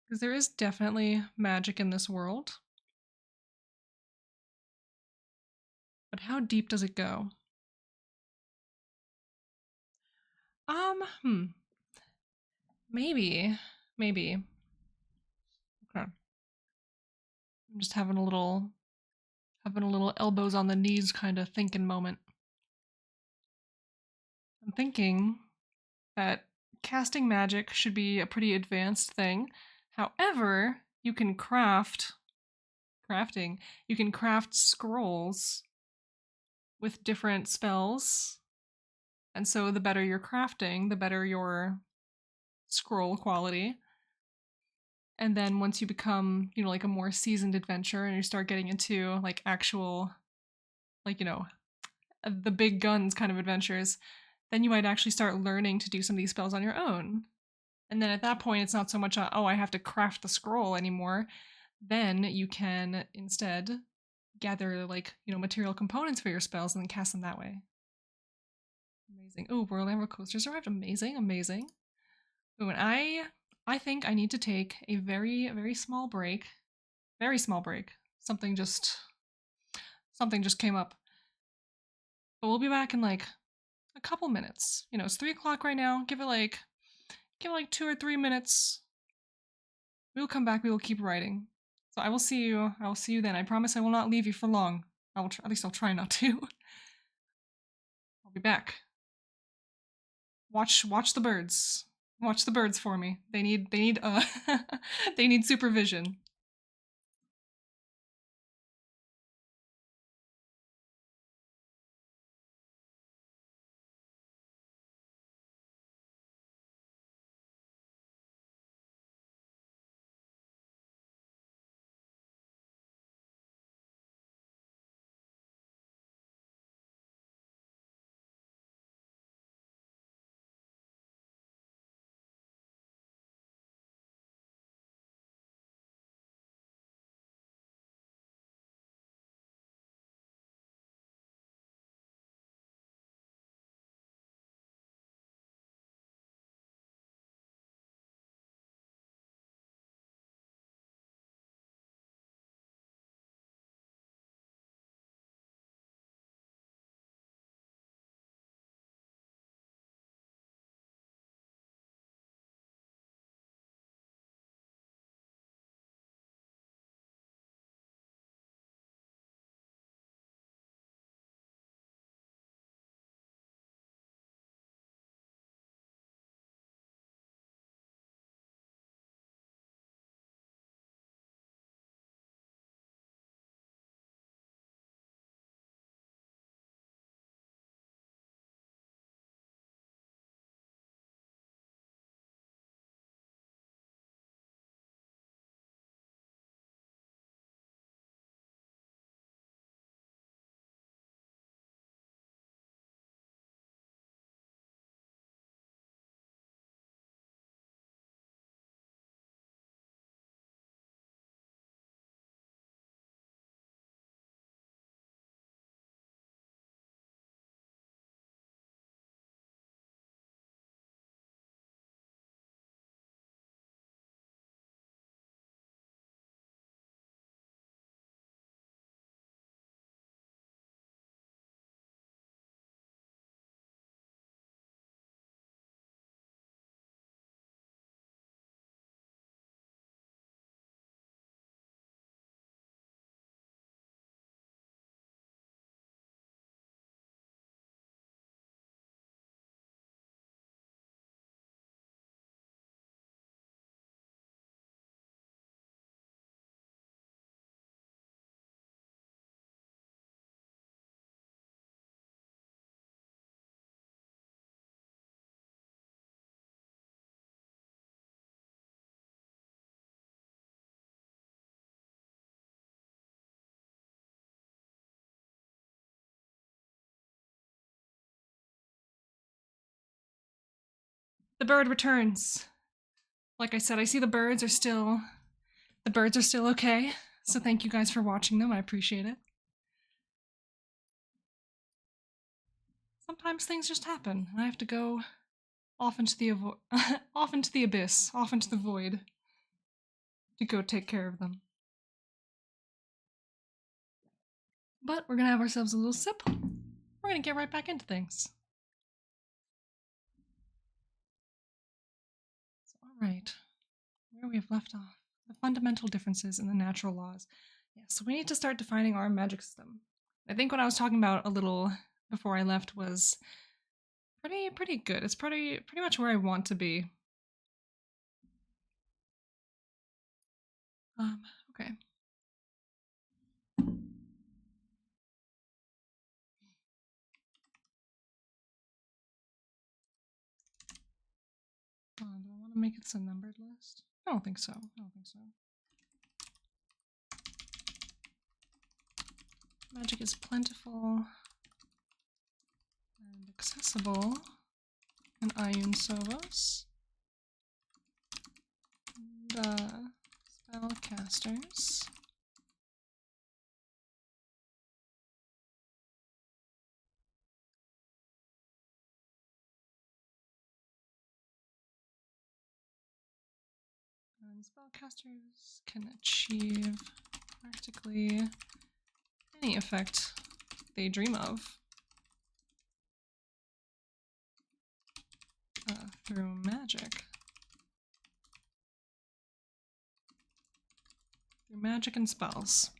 Speaker 2: Because there is definitely magic in this world. But how deep does it go? Hmm. Maybe. Maybe. Okay. I'm just having a little elbows on the knees kind of thinking moment. I'm thinking that casting magic should be a pretty advanced thing. However, you can you can craft scrolls with different spells. And so the better your crafting, the better your scroll quality. And then once you become, you know, like a more seasoned adventurer and you start getting into like actual, like, you know, the big guns kind of adventures, then you might actually start learning to do some of these spells on your own. And then at that point, it's not so much, oh, I have to craft the scroll anymore. Then you can instead gather, like, you know, material components for your spells and then cast them that way. Amazing. Oh, World Amber Coasters arrived. Amazing, amazing. Ooh, and I think I need to take a very, very small break. Very small break. Something just came up. But we'll be back in like a couple minutes. You know, it's 3 o'clock right now. Give it like 2 or 3 minutes. We will come back. We will keep writing. So I will see you. I will see you then. I promise I will not leave you for long. I will. At least I'll try not to. I'll be back. Watch the birds. Watch the birds for me. They need they need supervision. The bird returns. Like I said, I see the birds are still okay. So thank you guys for watching them. I appreciate it. Sometimes things just happen, and I have to go off into the off into the abyss, off into the void to go take care of them. But we're gonna have ourselves a little sip. We're gonna get right back into things. So, all right, where we have left off, the fundamental differences in the natural laws. Yeah, so we need to start defining our magic system. I think what I was talking about a little before I left was pretty good. It's pretty much where I want to be. Okay. Do I want to make it a numbered list? I don't think so. Magic is plentiful and accessible in Ayun Sovos. And, spellcasters can achieve practically any effect they dream of through magic. Through magic and spells.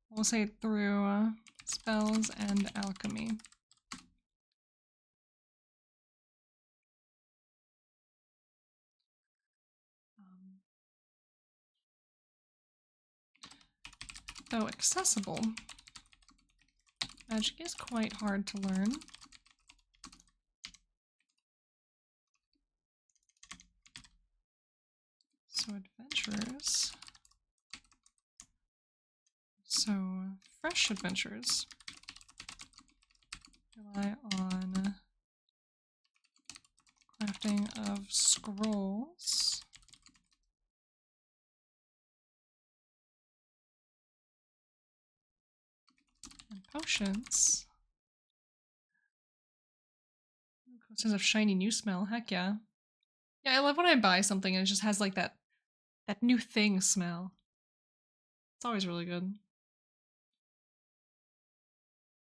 Speaker 2: We'll say through spells and alchemy. Though accessible, magic is quite hard to learn. So adventurers. So fresh adventurers rely on crafting of scrolls. And potions. Says of shiny new smell. Heck yeah. Yeah, I love when I buy something and it just has like that new thing smell. It's always really good.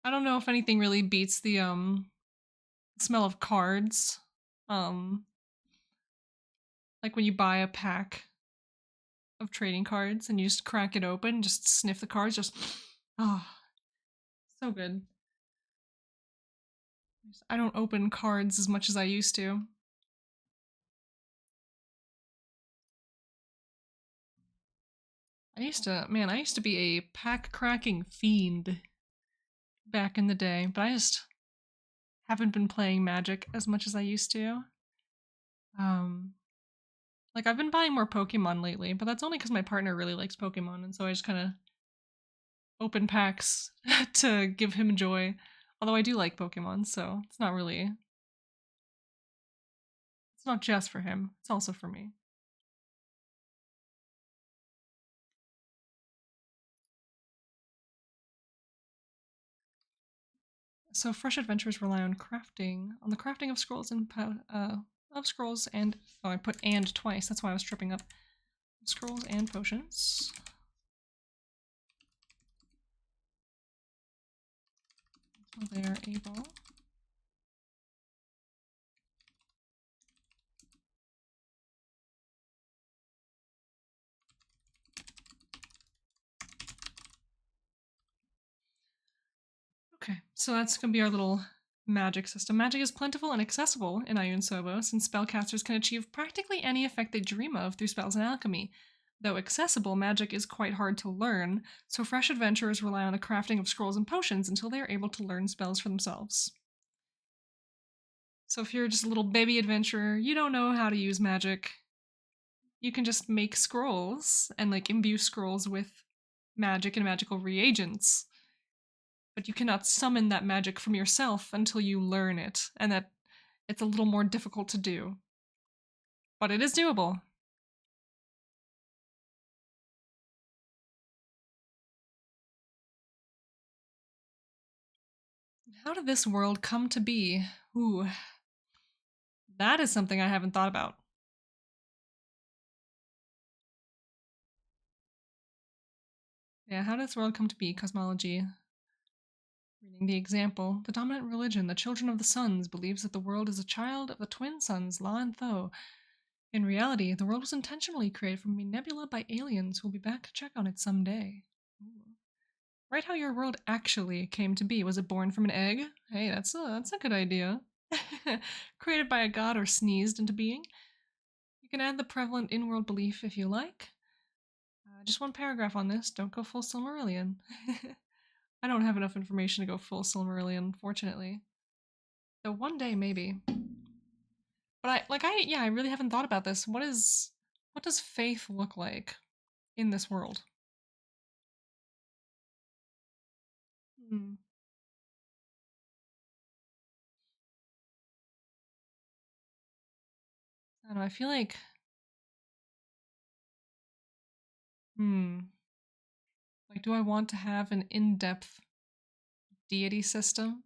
Speaker 2: I don't know if anything really beats the smell of cards. Like when you buy a pack of trading cards and you just crack it open, just sniff the cards, just so good. I don't open cards as much as I used to. I used to be a pack cracking fiend back in the day, but I just haven't been playing Magic as much as I used to. Like I've been buying more Pokemon lately, but that's only because my partner really likes Pokemon, and so I just kind of open packs to give him joy. Although I do like Pokemon, so it's not just for him, it's also for me. So fresh adventures rely on the crafting of scrolls and oh, I put and twice. That's why I was tripping up. Scrolls and potions. So they are able. Okay, so that's gonna be our little magic system. Magic is plentiful and accessible in Ayun Sovos, and spellcasters can achieve practically any effect they dream of through spells and alchemy. Though accessible, magic is quite hard to learn, so fresh adventurers rely on the crafting of scrolls and potions until they are able to learn spells for themselves. So if you're just a little baby adventurer, you don't know how to use magic, you can just make scrolls and like imbue scrolls with magic and magical reagents. but you cannot summon that magic from yourself until you learn it, and that it's a little more difficult to do. But it is doable. How did this world come to be? Ooh, that is something I haven't thought about. Yeah, how did this world come to be? Cosmology. Reading the example, the dominant religion, the Children of the Suns, believes that the world is a child of the twin suns, La and Tho. In reality, the world was intentionally created from a nebula by aliens who will be back to check on it someday. Ooh. Write how your world actually came to be. Was it born from an egg? Hey, that's a good idea. Created by a god or sneezed into being? You can add the prevalent in-world belief if you like. Just one paragraph on this. Don't go full Silmarillion. I don't have enough information to go full Silmarillion, unfortunately. Though one day, maybe. But I really haven't thought about this. What does faith look like in this world? Hmm. I don't know, I feel like, like, do I want to have an in-depth deity system?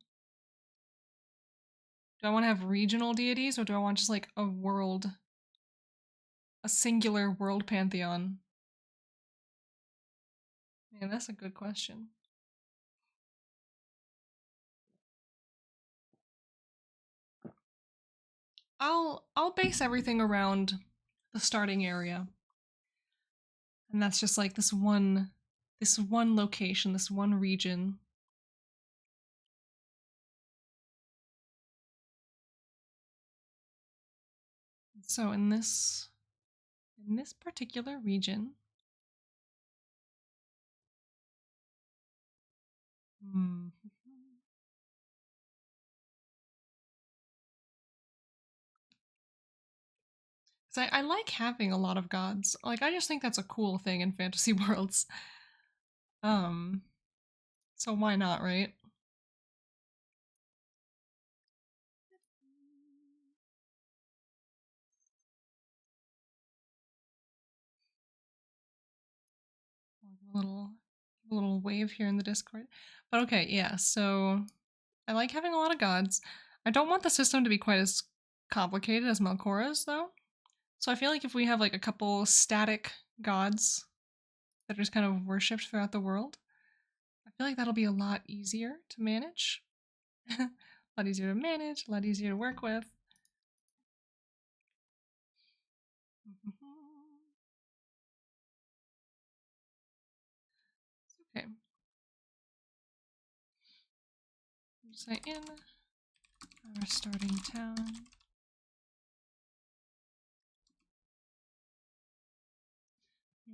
Speaker 2: Do I want to have regional deities, or do I want just like a singular world pantheon? Man, that's a good question. I'll base everything around the starting area. And that's just like this one location, this one region. So in this particular region, so I like having a lot of gods. Like, I just think that's a cool thing in fantasy worlds. So why not, right? A little wave here in the Discord. But okay, yeah, so I like having a lot of gods. I don't want the system to be quite as complicated as Melchora's, though. So I feel like if we have like a couple static gods that are just kind of worshipped throughout the world, I feel like that'll be a lot easier to manage. A lot easier to manage, a lot easier to work with. Okay. Say in our starting town.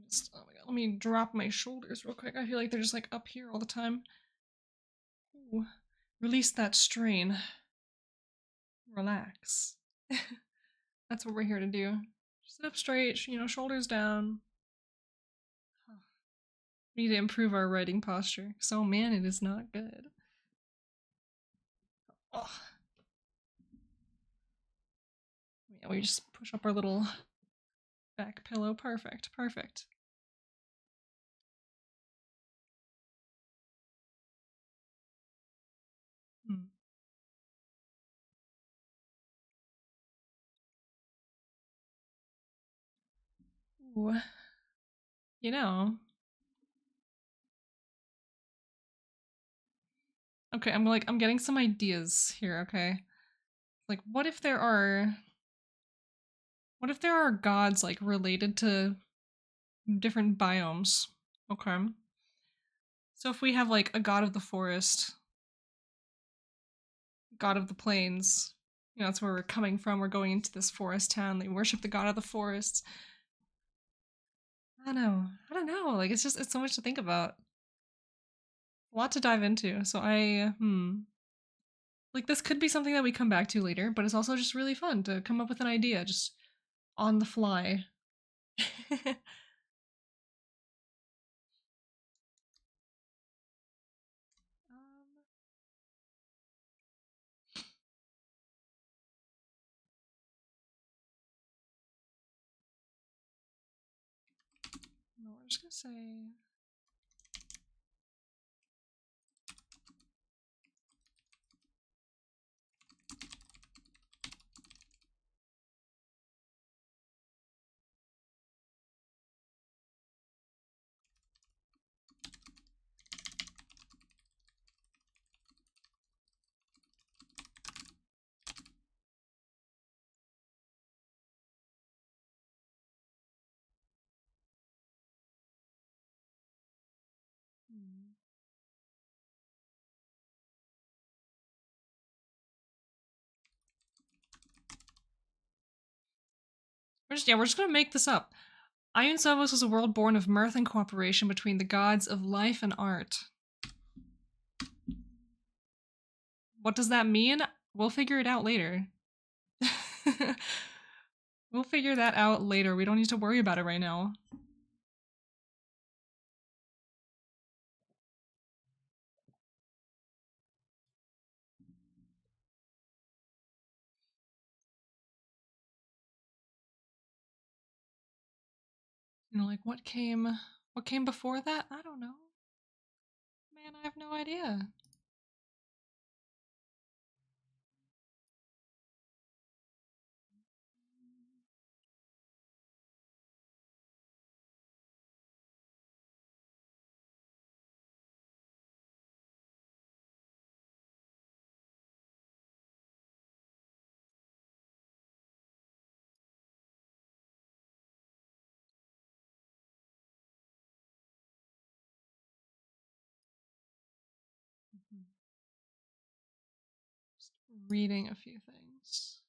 Speaker 2: Just, oh my god, let me drop my shoulders real quick. I feel like they're just like up here all the time. Ooh. Release that strain. Relax. That's what we're here to do. Sit up straight, shoulders down. We need to improve our writing posture. So, man, it is not good. Oh. Yeah, we just push up our little back pillow. Perfect, perfect. Ooh. Okay, I'm getting some ideas here, okay? Like, what if there are gods like related to different biomes? Okay. So if we have like a god of the forest, god of the plains, that's where we're coming from. We're going into this forest town. They worship the god of the forests. I don't know. Like, it's so much to think about. A lot to dive into. So like, this could be something that we come back to later, but it's also just really fun to come up with an idea just on the fly. No, we're just gonna say. We're just gonna make this up. Ion Sovos was a world born of mirth and cooperation between the gods of life and art. What does that mean? We'll figure it out later. We'll figure that out later. We don't need to worry about it right now. You know, like what came before that? I don't know. Man, I have no idea. Just reading a few things.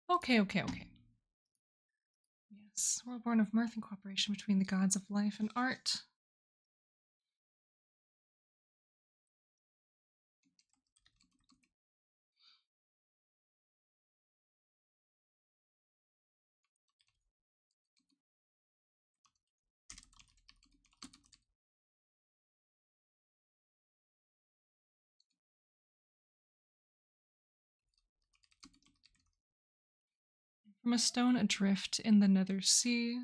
Speaker 2: Okay. Yes, world born of mirth and cooperation between the gods of life and art. From a stone adrift in the nether sea.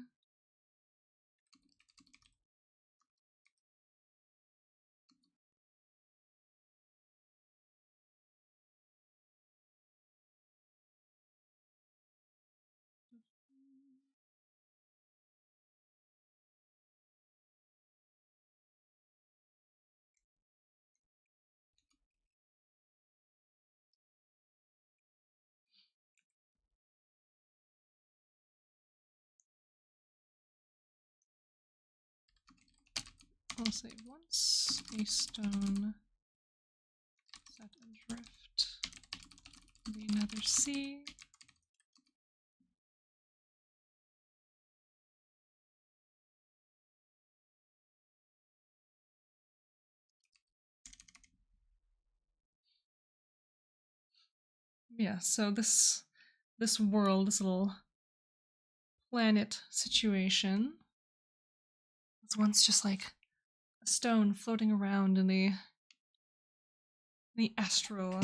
Speaker 2: I'll say once a stone set adrift in the nether sea. Yeah, so this world, this little planet situation was once just like a stone floating around in the astral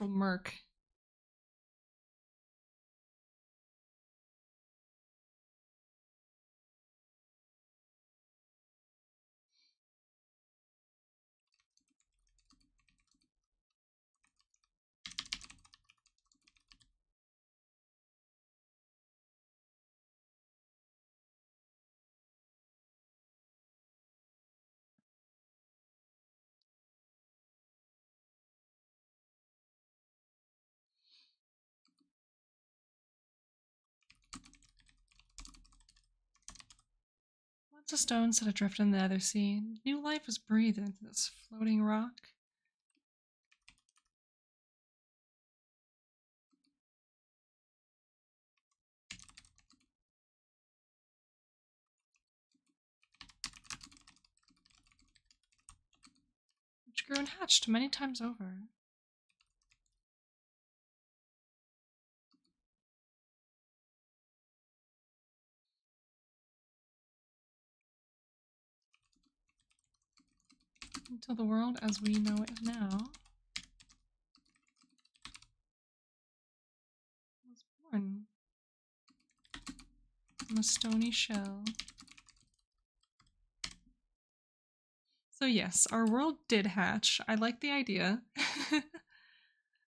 Speaker 2: murk. Once a stone set adrift in the nether sea, new life was breathed into this floating rock. Which grew and hatched many times over. until the world as we know it now was born from a stony shell. So yes, our world did hatch. I like the idea.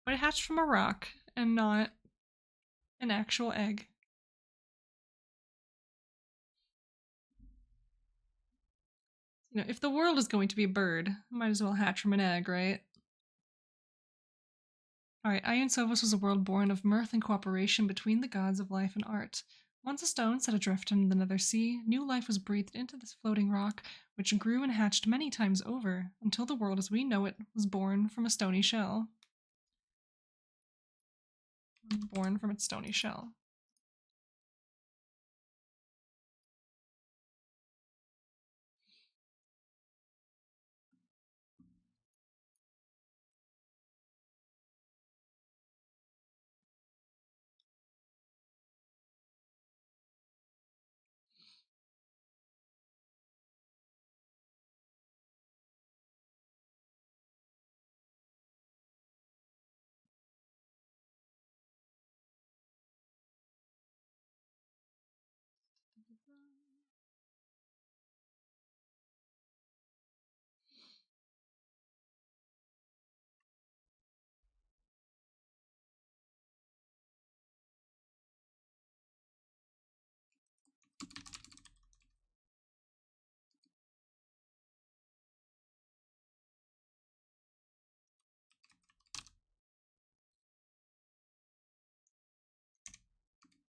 Speaker 2: But it hatched from a rock and not an actual egg. You know, if the world is going to be a bird, it might as well hatch from an egg, right? Alright, Ion Sovos was a world born of mirth and cooperation between the gods of life and art. Once a stone set adrift in the nether sea, new life was breathed into this floating rock, which grew and hatched many times over, until the world as we know it was born from a stony shell. Born from its stony shell.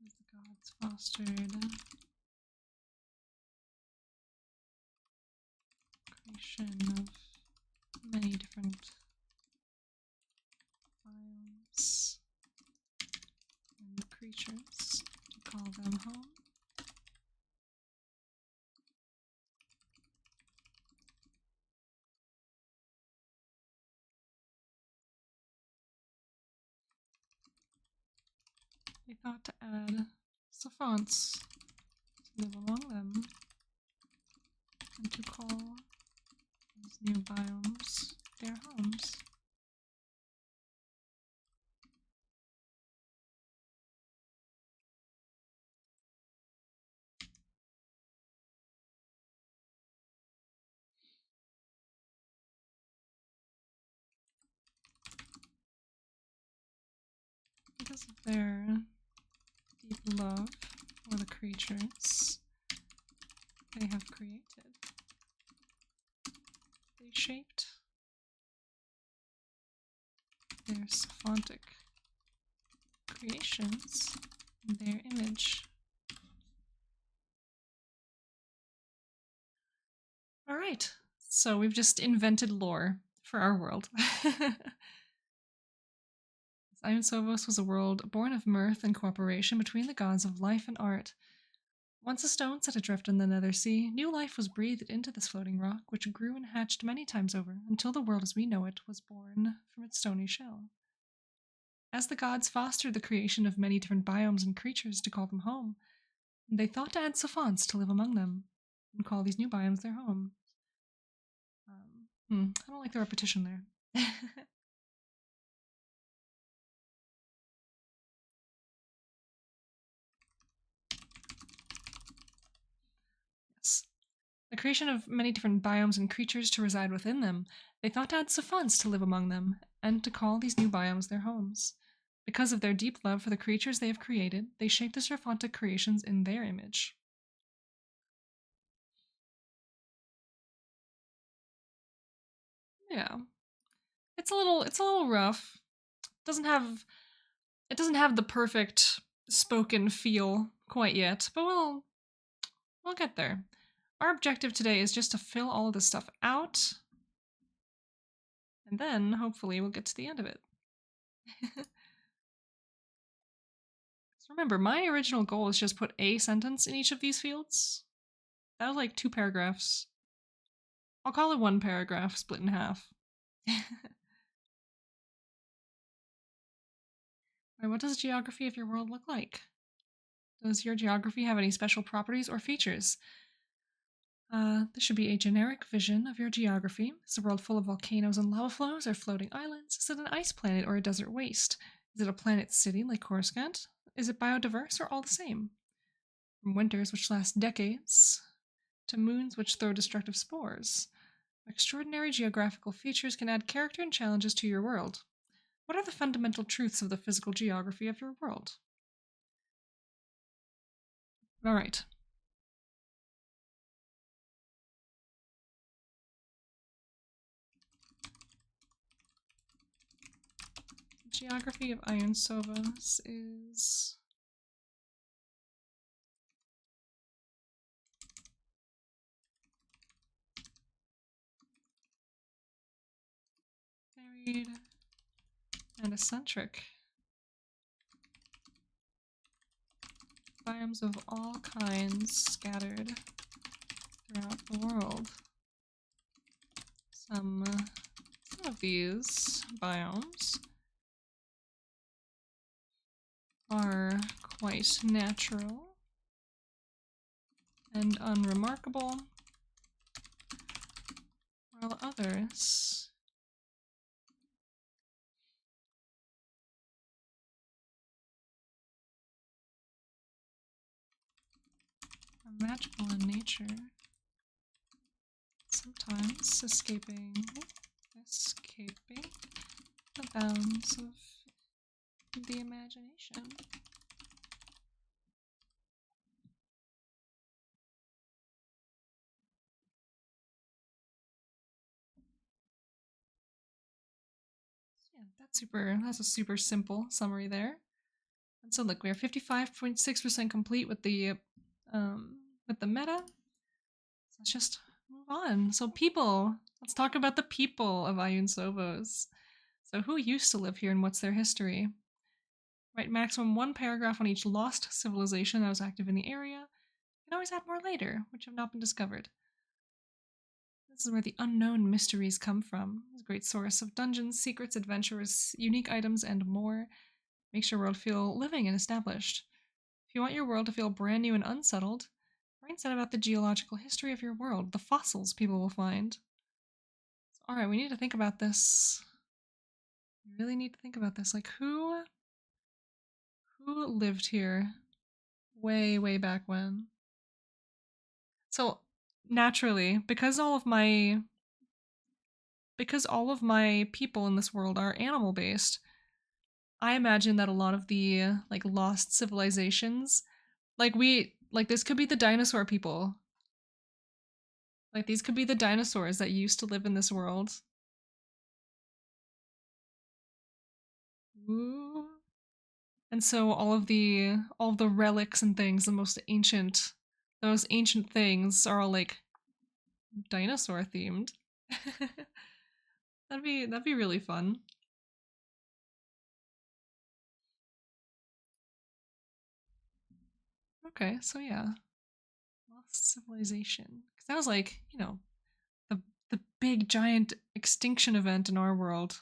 Speaker 2: As the gods fostered creation of many different biomes and creatures to call them home. They thought to add savants to live among them and to call these new biomes their homes. Because of their deep love for the creatures they have created, they shaped their saphantic creations in their image. Alright, so we've just invented lore for our world. Ion Sovos was a world born of mirth and cooperation between the gods of life and art. Once a stone set adrift in the nether sea, new life was breathed into this floating rock, which grew and hatched many times over, until the world as we know it was born from its stony shell. As the gods fostered the creation of many different biomes and creatures to call them home, they thought to add savants to live among them, and call these new biomes their home. I don't like the repetition there. Yes. The creation of many different biomes and creatures to reside within them, they thought to add savants to live among them, and to call these new biomes their homes. Because of their deep love for the creatures they have created, they shaped the Serphantic creations in their image. Yeah. It's a little rough. It doesn't have the perfect spoken feel quite yet, but we'll get there. Our objective today is just to fill all of this stuff out, and then hopefully we'll get to the end of it. So remember, my original goal is just put a sentence in each of these fields. That was like 2 paragraphs. I'll call it 1 paragraph split in half. Right, what does geography of your world look like? Does your geography have any special properties or features? This should be a generic vision of your geography. Is the world full of volcanoes and lava flows or floating islands? Is it an ice planet or a desert waste? Is it a planet city like Coruscant? Is it biodiverse or all the same? From winters which last decades to moons which throw destructive spores. Extraordinary geographical features can add character and challenges to your world. What are the fundamental truths of the physical geography of your world? All right. Geography of Iron Sovos is varied and eccentric. Biomes of all kinds scattered throughout the world. Some of these biomes are quite natural and unremarkable, while others are magical in nature, sometimes escaping the bounds of the imagination. Yeah, that's a super simple summary there. And so look, we are 55.6% complete with the meta. So let's just move on. So people, let's talk about the people of Ayun Sovos. So who used to live here and what's their history? Write maximum one paragraph on each lost civilization that was active in the area. You can always add more later, which have not been discovered. This is where the unknown mysteries come from. It's a great source of dungeons, secrets, adventures, unique items, and more. Makes your world feel living and established. If you want your world to feel brand new and unsettled, write instead about the geological history of your world, the fossils people will find. So, alright, we need to think about this. We really need to think about this. Like, who lived here way, way back when? So, naturally, because all of my people in this world are animal based, I imagine that a lot of the like lost civilizations, like this could be the dinosaur people. Like these could be the dinosaurs that used to live in this world. Ooh. And so all of the relics and things, those ancient things are all like dinosaur themed. That'd be really fun. Okay, so yeah. Lost civilization. Because that was like, the big giant extinction event in our world.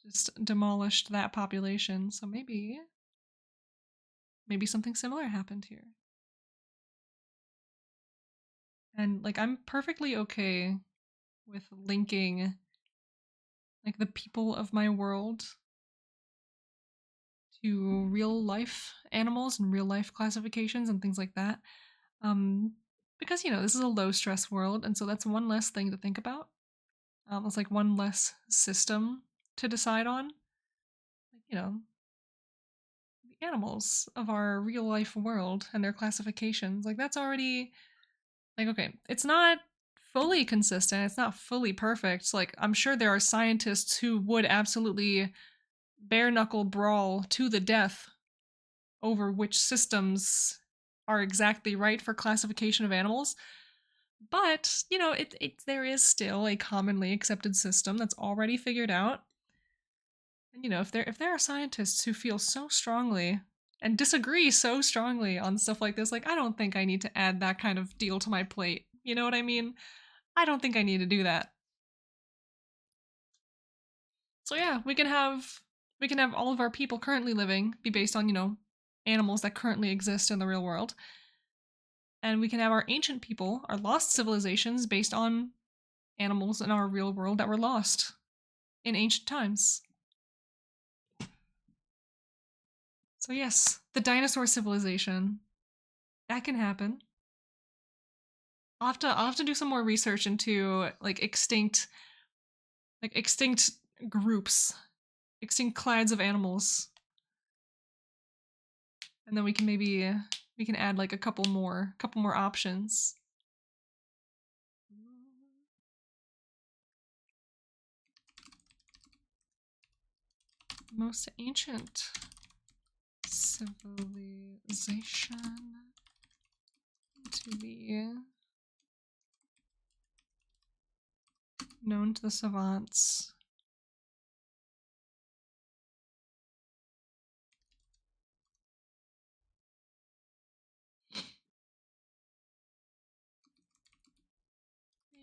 Speaker 2: Just demolished that population. So maybe something similar happened here. And like I'm perfectly okay with linking like the people of my world to real life animals and real life classifications and things like that. Because this is a low stress world, and so that's one less thing to think about. It's like one less system to decide on. Like, the animals of our real life world and their classifications. Like that's already like okay, it's not fully consistent, it's not fully perfect. Like I'm sure there are scientists who would absolutely bare knuckle brawl to the death over which systems are exactly right for classification of animals. But, there is still a commonly accepted system that's already figured out. And if there are scientists who feel so strongly and disagree so strongly on stuff like this, like I don't think I need to add that kind of deal to my plate. You know what I mean? I don't think I need to do that. So yeah, we can have all of our people currently living be based on, animals that currently exist in the real world. And we can have our ancient people, our lost civilizations based on animals in our real world that were lost in ancient times. So yes, the civilization. That can happen. I'll have to do some more research into like extinct groups, extinct clades of animals. And then we can add like a couple more options. Most ancient civilization to be known to the savants.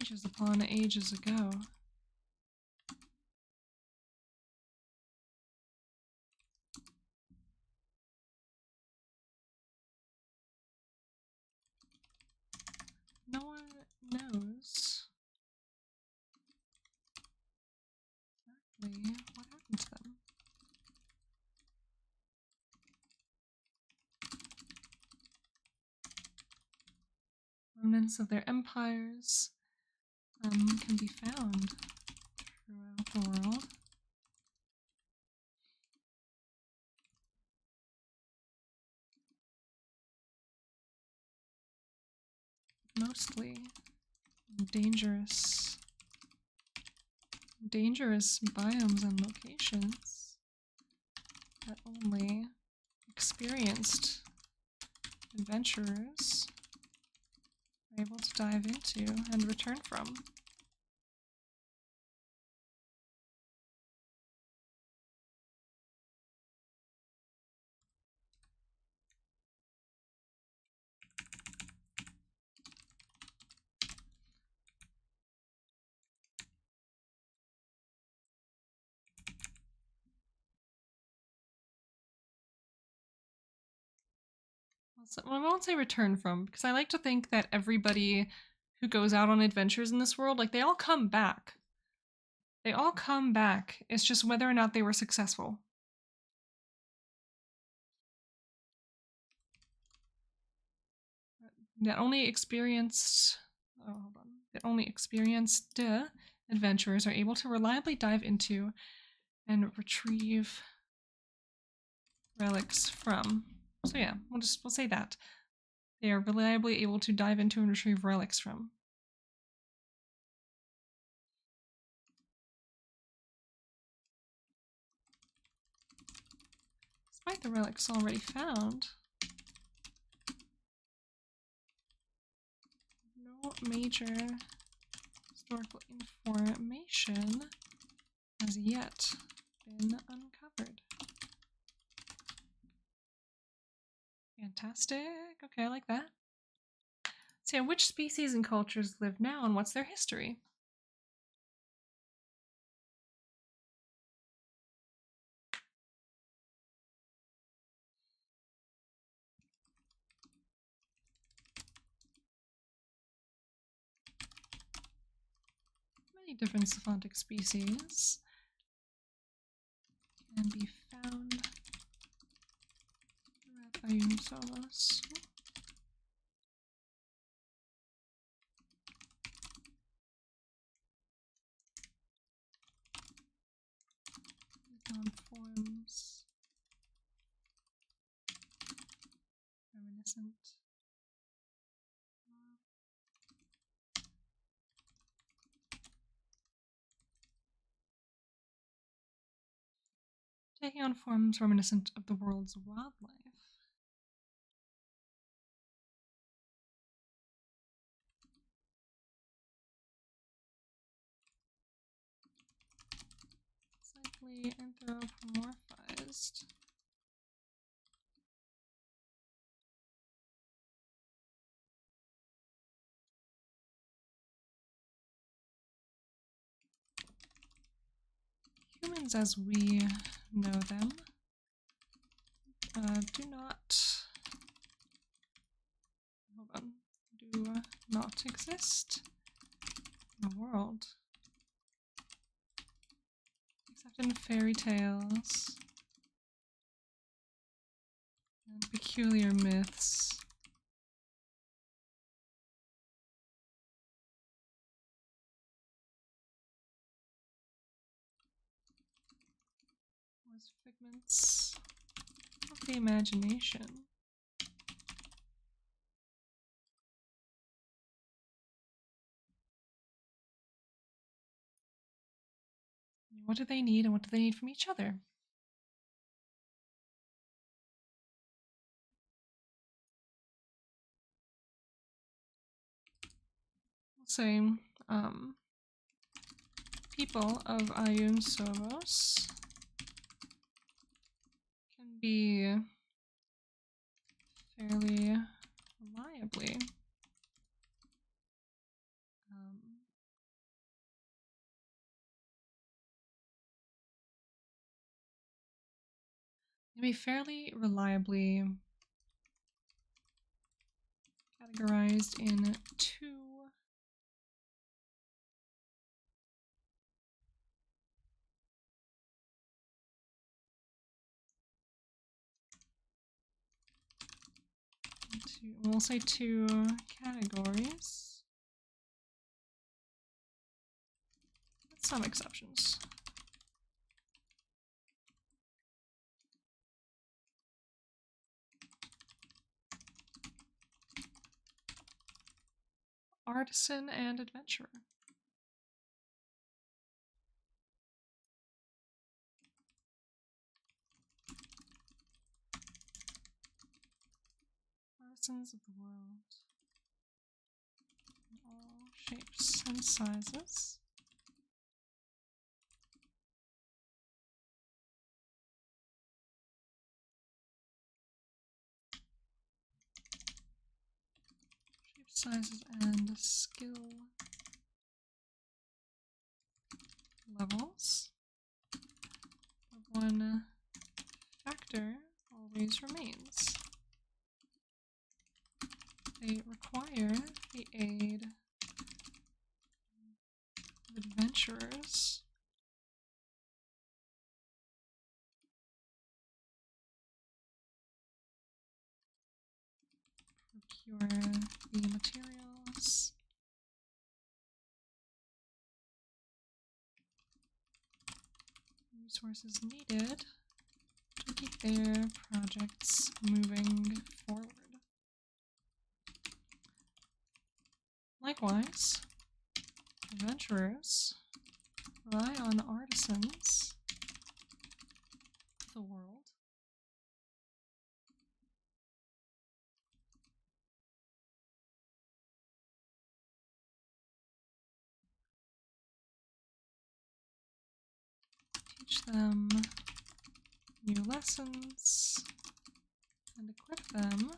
Speaker 2: Ages upon ages ago. No one knows exactly what happened to them. Remnants of their empires can be found throughout the world. Mostly dangerous biomes and locations that only experienced adventurers are able to dive into and return from. Well, I won't say return from, because I like to think that everybody who goes out on adventures in this world, like, they all come back. They all come back. It's just whether or not they were successful. That only experienced... Oh, hold on. That only experienced adventurers are able to reliably dive into and retrieve relics from. So yeah, we'll say that. They are reliably able to dive into and retrieve relics from. Despite the relics already found, no major historical information has yet been uncovered. Fantastic. Okay, I like that. So yeah, which species and cultures live now and what's their history? Many different Sophantic species can be found throughout Ayum Solos. On forms reminiscent. Taking on forms reminiscent of the world's wildlife. Slightly anthropomorphized. Humans as we know them do not... Hold on. not exist in the world. Except in fairy tales and peculiar myths. Was figments of the imagination. What do they need and what do they need from each other? We'll say, people of Ayun Soros can be fairly reliably categorized in two we'll say two categories with some exceptions. Artisan and adventurer. Artisans of the world in all shapes and sizes. Sizes and skill levels. But one factor always remains. They require the aid of adventurers procure the materials resources needed to keep their projects moving forward. Likewise, adventurers rely on artisans of the world teach them new lessons and equip them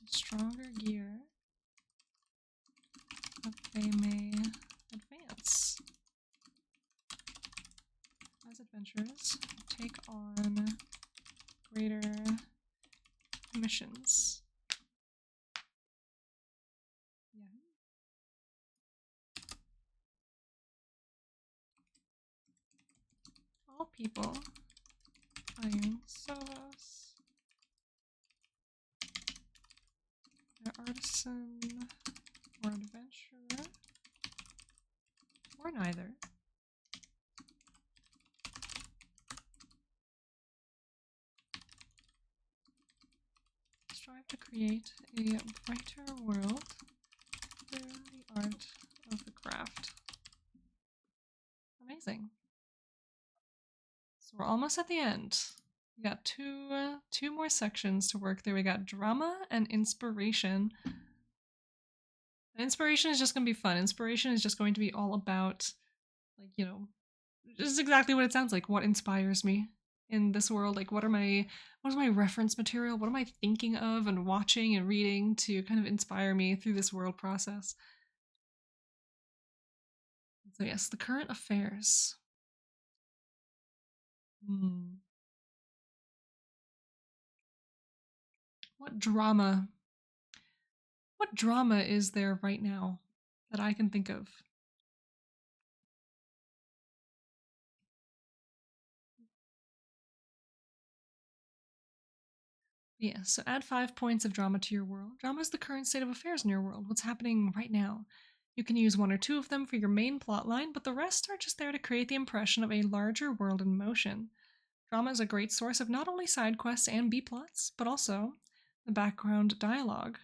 Speaker 2: with stronger gear that they may advance as adventurers take on greater missions. Yeah. All people, Ayun Soros, they're artisan or adventurer, or neither. Strive to create a brighter world through the art of the craft. Amazing. So we're almost at the end. We got two more sections to work through. We got drama and inspiration. And inspiration is just going to be fun. Inspiration is just going to be all about, like, you know, just exactly what it sounds like. What inspires me in this world? Like, what is my reference material? What am I thinking of and watching and reading to kind of inspire me through this world process? So yes, the current affairs. What drama What drama is there right now that I can think of? Yeah, so add 5 points of drama to your world. Drama is the current state of affairs in your world, what's happening right now. You can use 1 or 2 of them for your main plotline, but the rest are just there to create the impression of a larger world in motion. Drama is a great source of not only side quests and B plots, but also the background dialogue.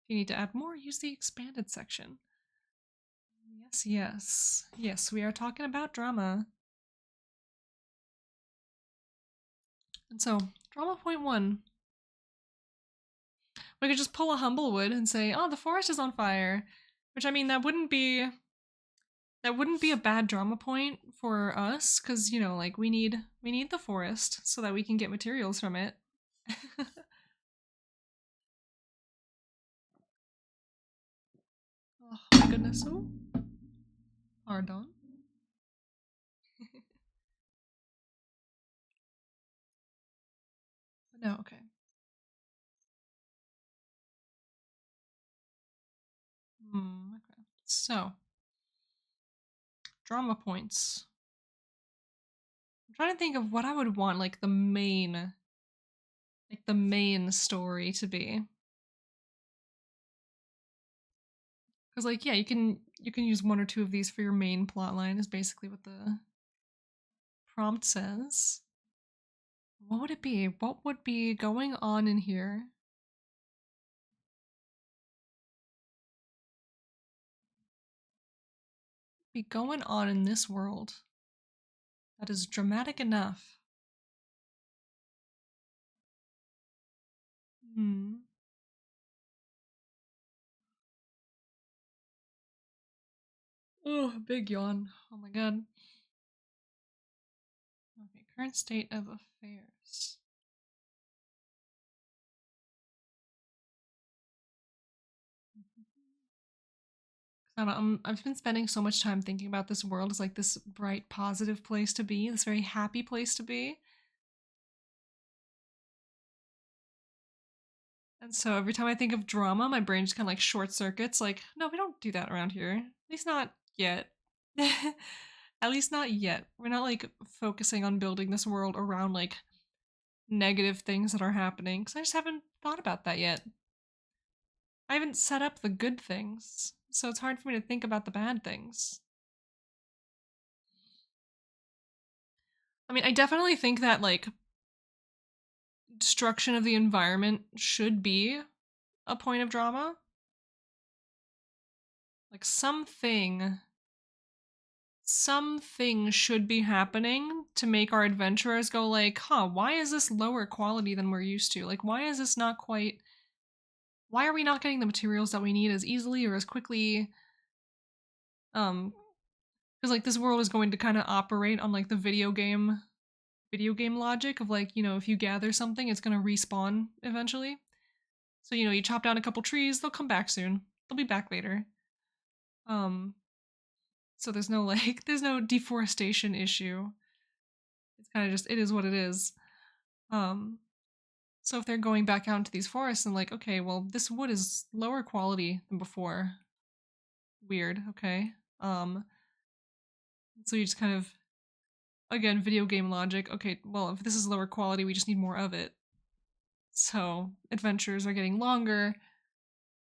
Speaker 2: If you need to add more, use the expanded section. Yes, yes. Yes, we are talking about drama. And so, drama point 1. We could just pull a Humblewood and say, oh, the forest is on fire. Which, I mean, that wouldn't be a bad drama point for us, because, you know, like, we need the forest so that we can get materials from it. Oh my goodness, oh. Pardon. No, okay. Okay. So, drama points. I'm trying to think of what I would want, like, the main story to be. Because, like, yeah, you can use 1 or 2 of these for your main plotline, is basically what the prompt says. What would it be? What would be going on in here? Be going on in this world that is dramatic enough? Oh, big yawn. Oh my god. Okay, current state of affairs. I don't know, I've been spending so much time thinking about this world as like this bright, positive place to be, this very happy place to be. And so every time I think of drama, my brain just kind of like short circuits. Like, no, we don't do that around here. At least not yet. At least not yet. We're not like focusing on building this world around like negative things that are happening. Because I just haven't thought about that yet. I haven't set up the good things. So it's hard for me to think about the bad things. I mean, I definitely think that like destruction of the environment should be a point of drama. Like something should be happening to make our adventurers go like, huh, why is this lower quality than we're used to? Like, why is this not quite... Why are we not getting the materials that we need as easily or as quickly? Because like this world is going to kind of operate on like the video game logic of like, you know, if you gather something, it's going to respawn eventually. So, you know, you chop down a couple trees, they'll come back soon. They'll be back later. So there's no like, there's no deforestation issue. It's kind of just, it is what it is. So if they're going back out into these forests and like, okay, well, this wood is lower quality than before. Weird, okay. So you just kind of, again, video game logic. Okay, well, if this is lower quality, we just need more of it. So adventures are getting longer.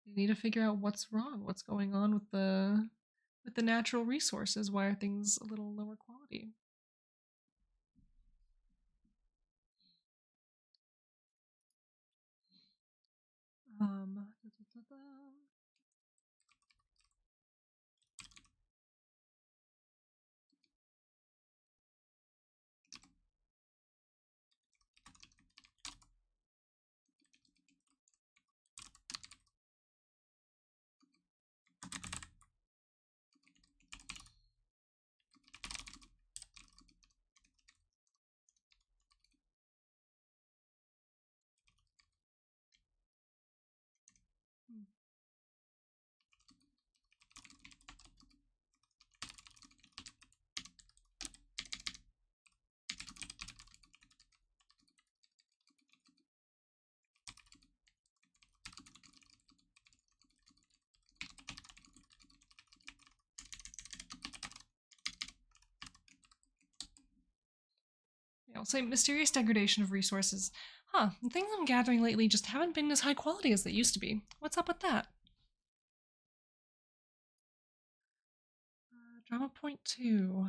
Speaker 2: You need to figure out what's wrong, what's going on with the natural resources. Why are things a little lower quality? Da, da, da, I'll say mysterious degradation of resources. Huh, the things I'm gathering lately just haven't been as high quality as they used to be. What's up with that? Drama point 2.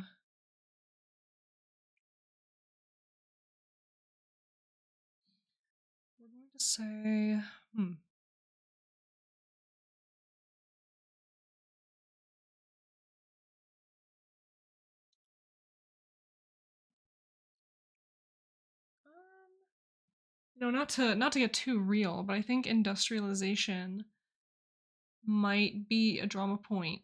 Speaker 2: We're going to say, not to get too real, but I think industrialization might be a drama point.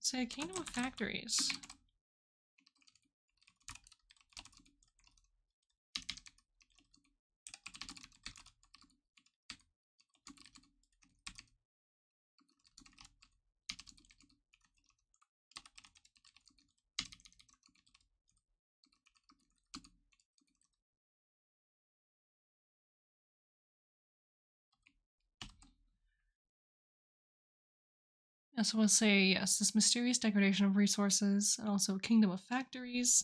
Speaker 2: Say Kingdom of Factories. Yeah, so we'll say, yes, this mysterious degradation of resources, and also Kingdom of Factories.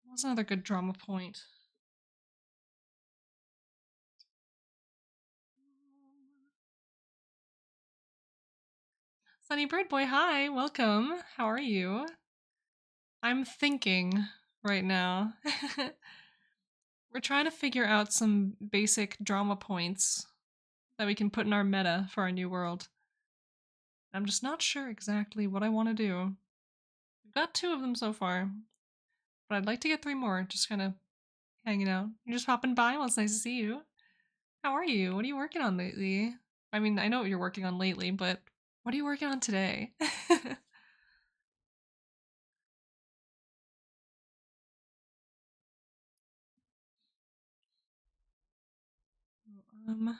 Speaker 2: What's another good drama point? Sunny Bird Boy, hi, welcome. How are you? I'm thinking right now. We're trying to figure out some basic drama points that we can put in our meta for our new world. I'm just not sure exactly what I want to do. We've got 2 of them so far, but I'd like to get 3 more, just kind of hanging out. You're just popping by? Well, it's nice to see you. How are you? What are you working on lately? I mean, I know what you're working on lately, but what are you working on today? um,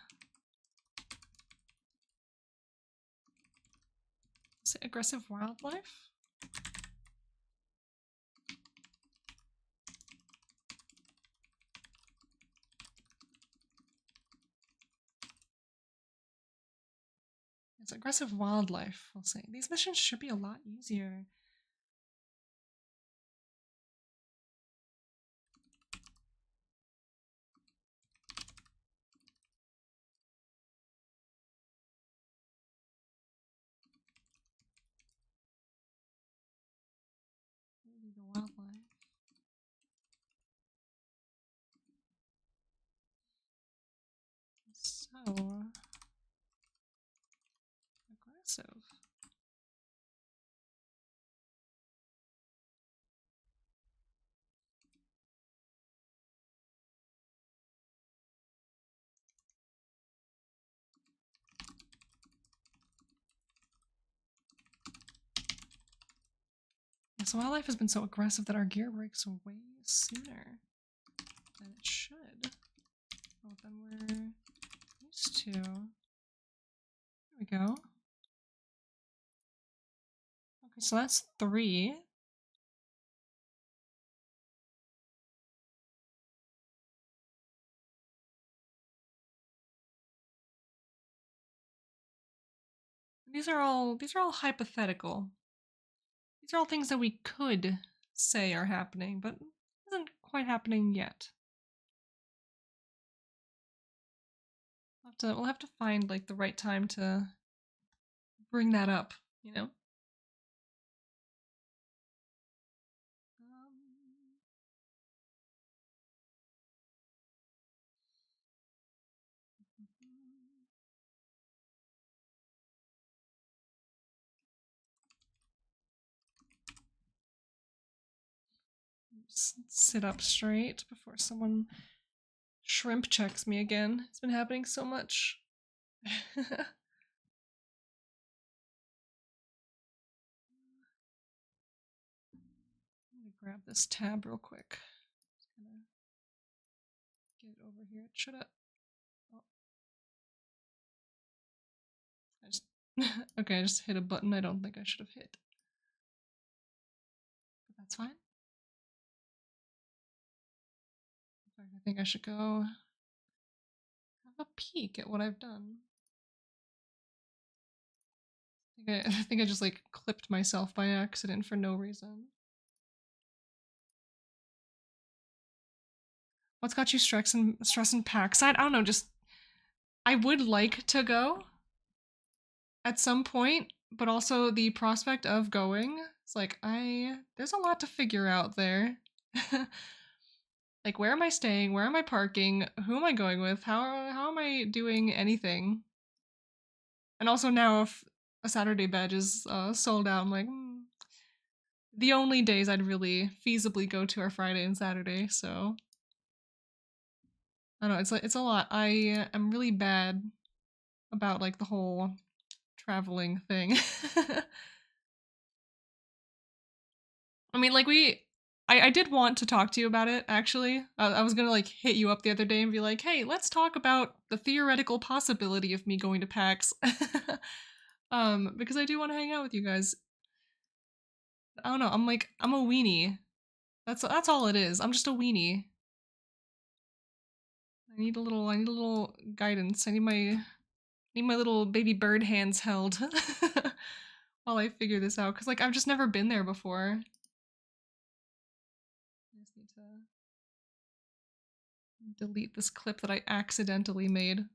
Speaker 2: is it aggressive wildlife? It's aggressive wildlife, I'll say. These missions should be a lot easier. Maybe the wildlife. So aggressive. So wildlife has been so aggressive that our gear breaks way sooner than it should. Oh, than we're used to. There we go. Okay, so that's 3. These are all hypothetical. These are all things that we could say are happening, but isn't quite happening yet. We'll have to find like the right time to bring that up, you know? Just sit up straight before someone shrimp checks me again. It's been happening so much. Let me grab this tab real quick. Just gonna get it over here. It should have. Oh. I just okay, I just hit a button I don't think I should have hit. But that's fine. In fact, I think I should go have a peek at what I've done. I think I just like clipped myself by accident for no reason. What's got you stressing PAX? I don't know, just I would like to go at some point, but also the prospect of going, it's like there's a lot to figure out there. Like, where am I staying? Where am I parking? Who am I going with? How am I doing anything? And also now if a Saturday badge is sold out, I'm like, the only days I'd really feasibly go to are Friday and Saturday, so I don't know, it's a lot. I am really bad about like the whole traveling thing. I mean, like I did want to talk to you about it, actually. I was gonna like hit you up the other day and be like, hey, let's talk about the theoretical possibility of me going to PAX. Because I do want to hang out with you guys. I don't know, I'm a weenie. That's all it is. I'm just a weenie. I need a little guidance. I need my little baby bird hands held while I figure this out. Cause like I've just never been there before. I just need to delete this clip that I accidentally made.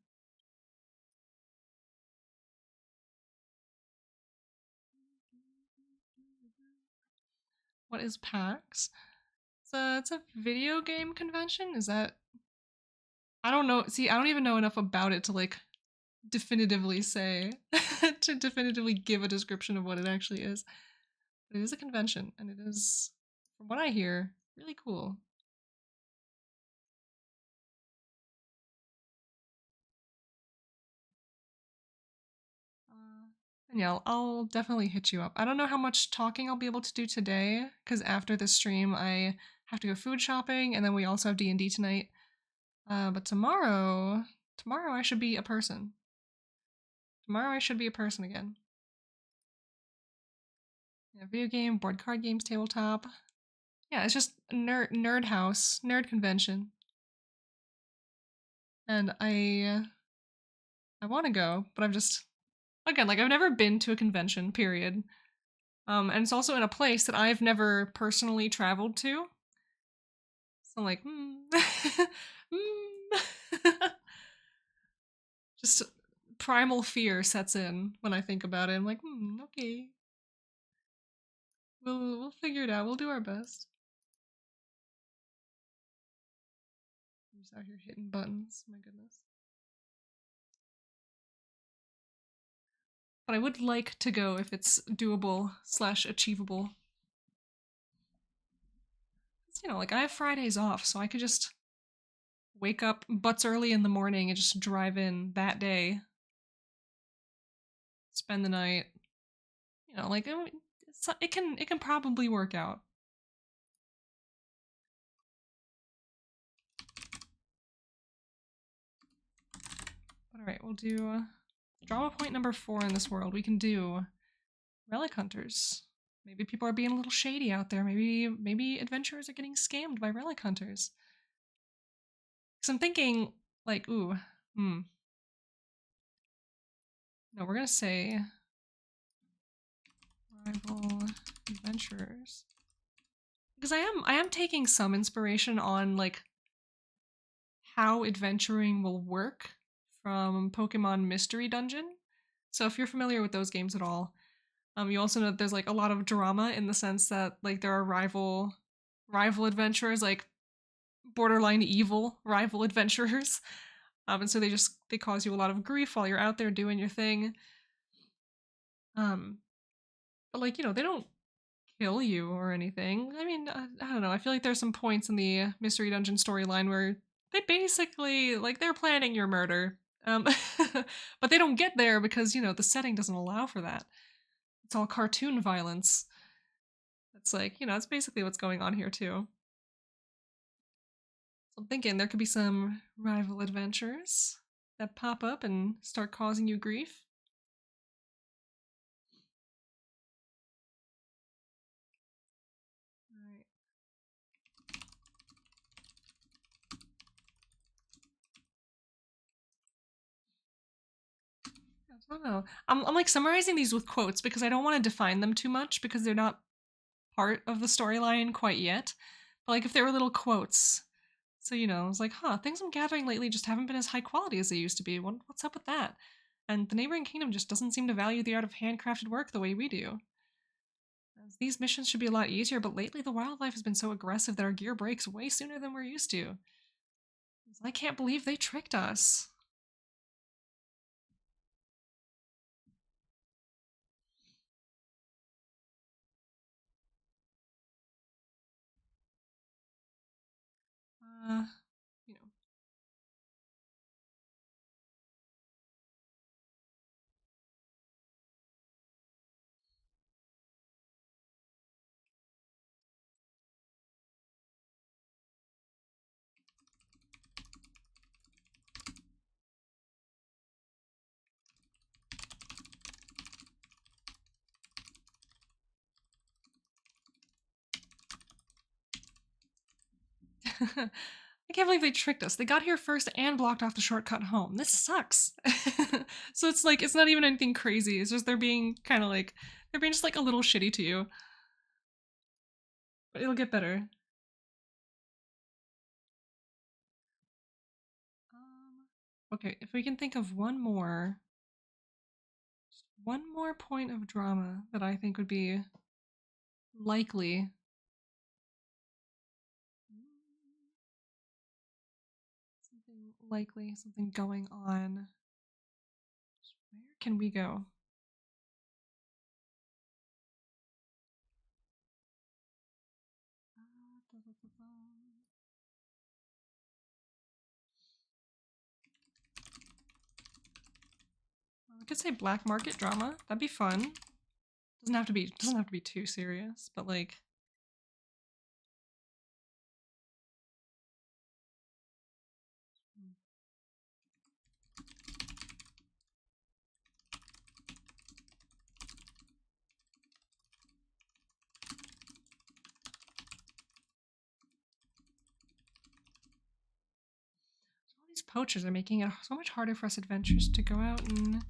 Speaker 2: What is PAX? It's a video game convention? Is that... I don't know. See, I don't even know enough about it to like definitively say, to definitively give a description of what it actually is. But it is a convention, and it is, from what I hear, really cool. And yeah, I'll definitely hit you up. I don't know how much talking I'll be able to do today, because after this stream I have to go food shopping, and then we also have D&D tonight. But tomorrow I should be a person. Tomorrow I should be a person again. Yeah, video game, board card games, tabletop. Yeah, it's just a nerd house, nerd convention. And I want to go, but I'm just, again, like I've never been to a convention, period. And it's also in a place that I've never personally traveled to. So I'm like, just primal fear sets in when I think about it. I'm like, okay. We'll figure it out. We'll do our best. I'm just out here hitting buttons. My goodness. But I would like to go if it's doable / achievable. You know, like I have Fridays off, so I could just wake up butts early in the morning and just drive in that day. Spend the night. You know, like it can probably work out. But alright, we'll do drama point number 4 in this world. We can do relic hunters. Maybe people are being a little shady out there. Maybe adventurers are getting scammed by relic hunters. Because I'm thinking, like, ooh, No, we're gonna say rival adventurers. Because I am taking some inspiration on like how adventuring will work from Pokemon Mystery Dungeon. So if you're familiar with those games at all, you also know that there's like a lot of drama in the sense that like there are rival adventurers, like borderline evil rival adventurers. And so they cause you a lot of grief while you're out there doing your thing. But like, you know, they don't kill you or anything. I mean, I don't know. I feel like there's some points in the Mystery Dungeon storyline where they basically, like, they're planning your murder. Um, but they don't get there because, the setting doesn't allow for that. It's all cartoon violence. It's like, it's basically what's going on here too. So I'm thinking there could be some rival adventures that pop up and start causing you grief. All right. I don't know. I'm like summarizing these with quotes because I don't want to define them too much because they're not part of the storyline quite yet. But like if there were little quotes. So, it's like, things I'm gathering lately just haven't been as high quality as they used to be. What's up with that? And the neighboring kingdom just doesn't seem to value the art of handcrafted work the way we do. These missions should be a lot easier, but lately the wildlife has been so aggressive that our gear breaks way sooner than we're used to. I can't believe they tricked us. Uh, you know. I can't believe they tricked us. They got here first and blocked off the shortcut home. This sucks. So it's like, it's not even anything crazy. It's just they're being kind of like, they're being just like a little shitty to you. But it'll get better. Okay, if we can think of one more point of drama that I think would be likely. Something likely, something going on. Where can we go? I could say black market drama. That'd be fun. Doesn't have to be too serious, but like all these poachers are making it so much harder for us adventurers to go out and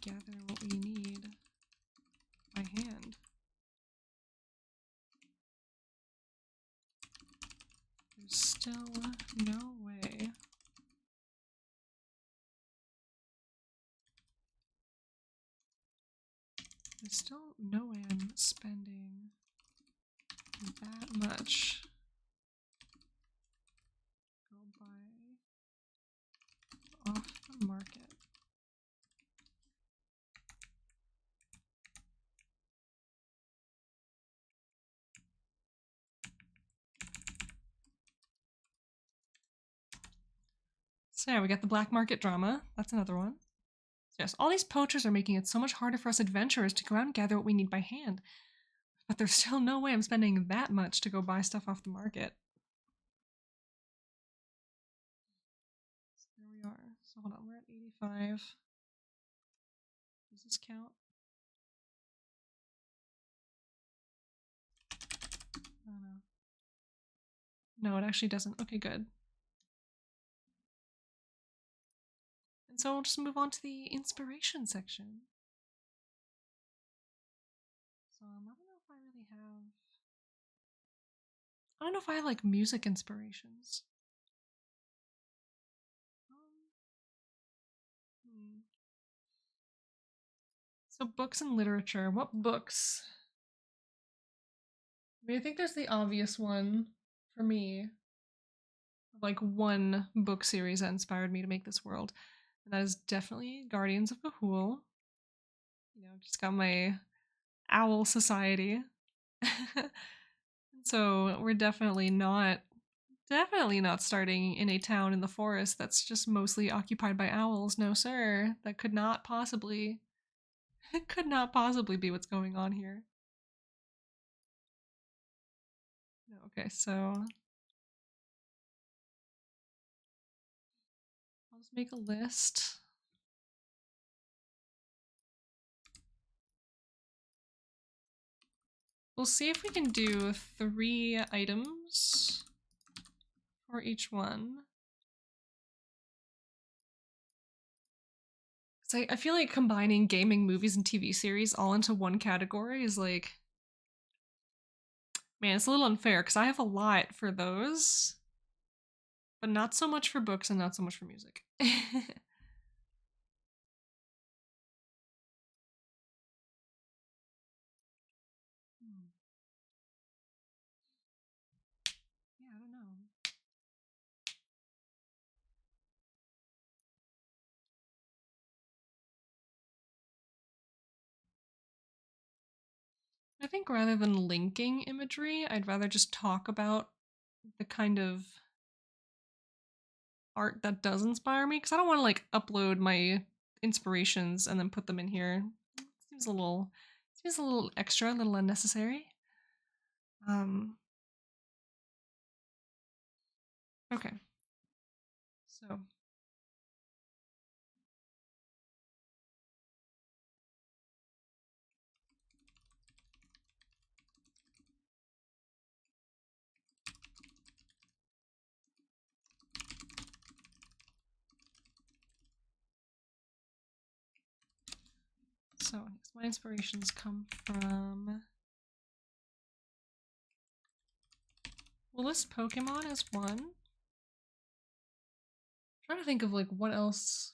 Speaker 2: gather what we need by hand. There's still no way. There's still no way I'm spending that much. Go buy off the market. So yeah, we got the black market drama. That's another one. So yes, all these poachers are making it so much harder for us adventurers to go out and gather what we need by hand. But there's still no way I'm spending that much to go buy stuff off the market. So there we are. So hold on, we're at 85. Does this count? Oh no. No, it actually doesn't. Okay, good. And so we'll just move on to the inspiration section. So I don't know if I really have. I don't know if I have like music inspirations. So books and literature. What books? I mean, I think there's the obvious one for me. Like one book series that inspired me to make this world. And that is definitely Guardians of Ga'Hoole. Just got my Owl Society. And So we're definitely not starting in a town in the forest that's just mostly occupied by owls. No, sir. That could not possibly could not possibly be what's going on here. No, okay, so I'll just make a list. We'll see if we can do 3 items for each one. So I feel like combining gaming, movies, and TV series all into one category is like, man, it's a little unfair because I have a lot for those, but not so much for books and not so much for music. Yeah, I don't know. I think rather than linking imagery, I'd rather just talk about the kind of art that does inspire me because I don't want to like upload my inspirations and then put them in here. Seems a little extra, a little unnecessary. Okay. So my inspirations come from. We'll list Pokemon as one. I'm trying to think of like what else,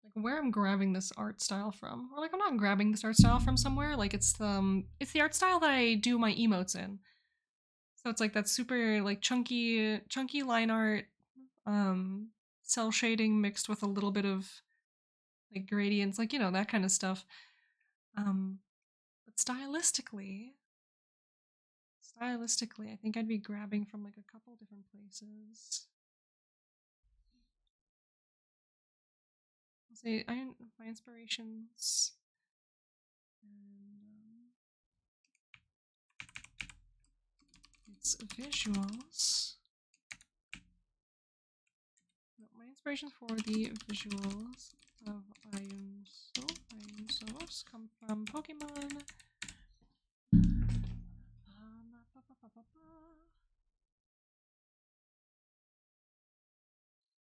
Speaker 2: like where I'm grabbing this art style from, or like I'm not grabbing this art style from somewhere. Like it's the art style that I do my emotes in. So it's like that super like chunky line art, cell shading mixed with a little bit of like gradients, like that kind of stuff. But stylistically, I think I'd be grabbing from like a couple different places. I'll say my inspirations. And, it's visuals. No, my inspiration for the visuals of Iunsos come from Pokemon.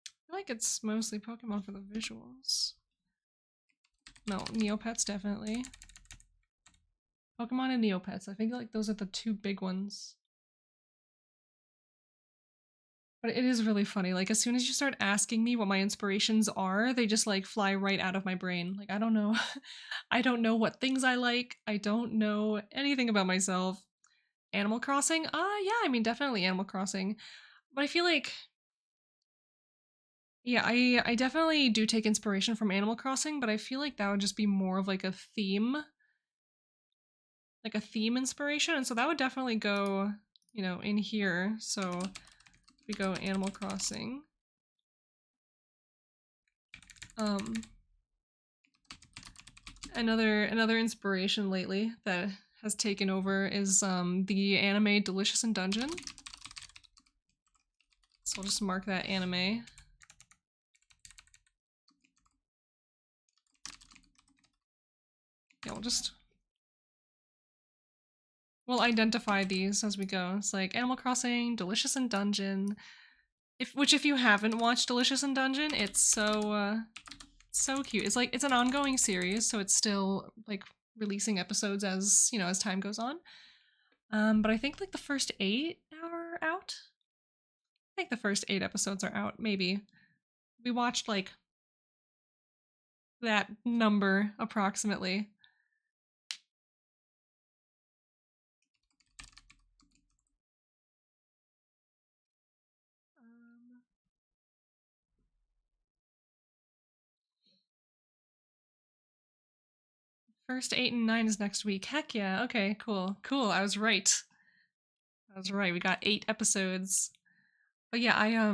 Speaker 2: I feel like it's mostly Pokemon for the visuals. No, Neopets definitely. Pokemon and Neopets. I think like those are the 2 big ones. But it is really funny. Like as soon as you start asking me what my inspirations are, they just like fly right out of my brain. Like I don't know. I don't know what things I like. I don't know anything about myself. Animal Crossing? Yeah, I mean definitely Animal Crossing. But I feel like yeah, I definitely do take inspiration from Animal Crossing, but I feel like that would just be more of like a theme. Like a theme inspiration, and so that would definitely go, in here. So we go Animal Crossing. Another inspiration lately that has taken over is the anime Delicious in Dungeon. So I'll just mark that anime. Yeah, we'll identify these as we go. It's like Animal Crossing, Delicious in Dungeon. If you haven't watched Delicious in Dungeon, it's so cute. It's an ongoing series, so it's still like releasing episodes as time goes on. But I think like the first 8 are out. I think the first 8 episodes are out, maybe. We watched like that number approximately. First 8 and 9 is next week. Heck yeah. Okay, cool. I was right. That's right. We got 8 episodes. But yeah,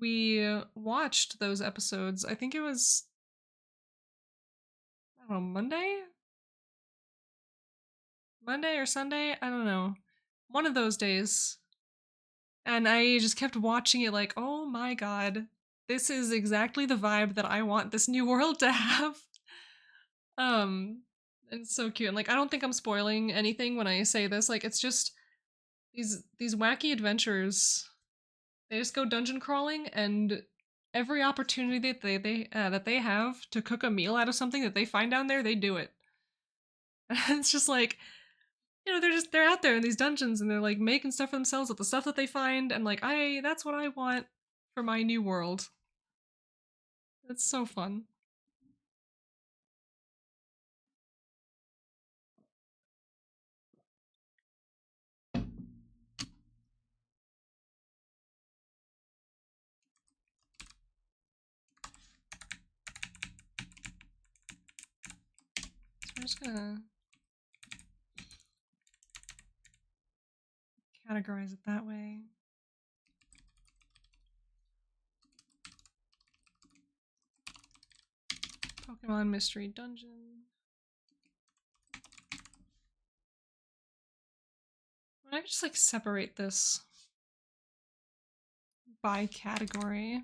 Speaker 2: we watched those episodes. I think it was, I don't know, Monday or Sunday. I don't know, one of those days. And I just kept watching it like, oh my god, this is exactly the vibe that I want this new world to have. Um, it's so cute. And like, I don't think I'm spoiling anything when I say this. Like, it's just these wacky adventures. They just go dungeon crawling, and every opportunity that they have to cook a meal out of something that they find down there, they do it. And it's just like, you know, they're out there in these dungeons and they're like making stuff for themselves with the stuff that they find, and like that's what I want for my new world. It's so fun. So I'm just gonna categorize it that way. Pokemon Mystery Dungeon. Why don't I just like separate this by category?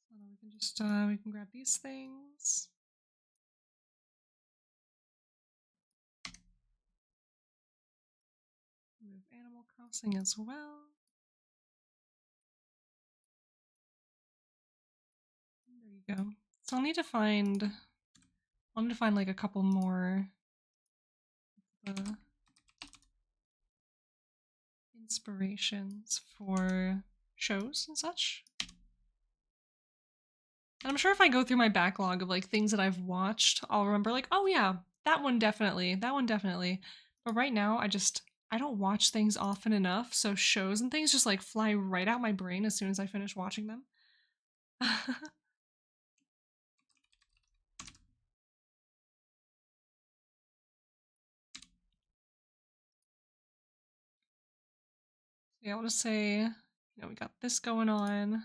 Speaker 2: So we can just we can grab these things. Move Animal Crossing as well. There you go. So I'll need to find like a couple more inspirations for shows and such. And I'm sure if I go through my backlog of like things that I've watched, I'll remember like, oh yeah, that one definitely. But right now, I don't watch things often enough, so shows and things just like fly right out my brain as soon as I finish watching them. Yeah, I'll just say, you know, we got this going on.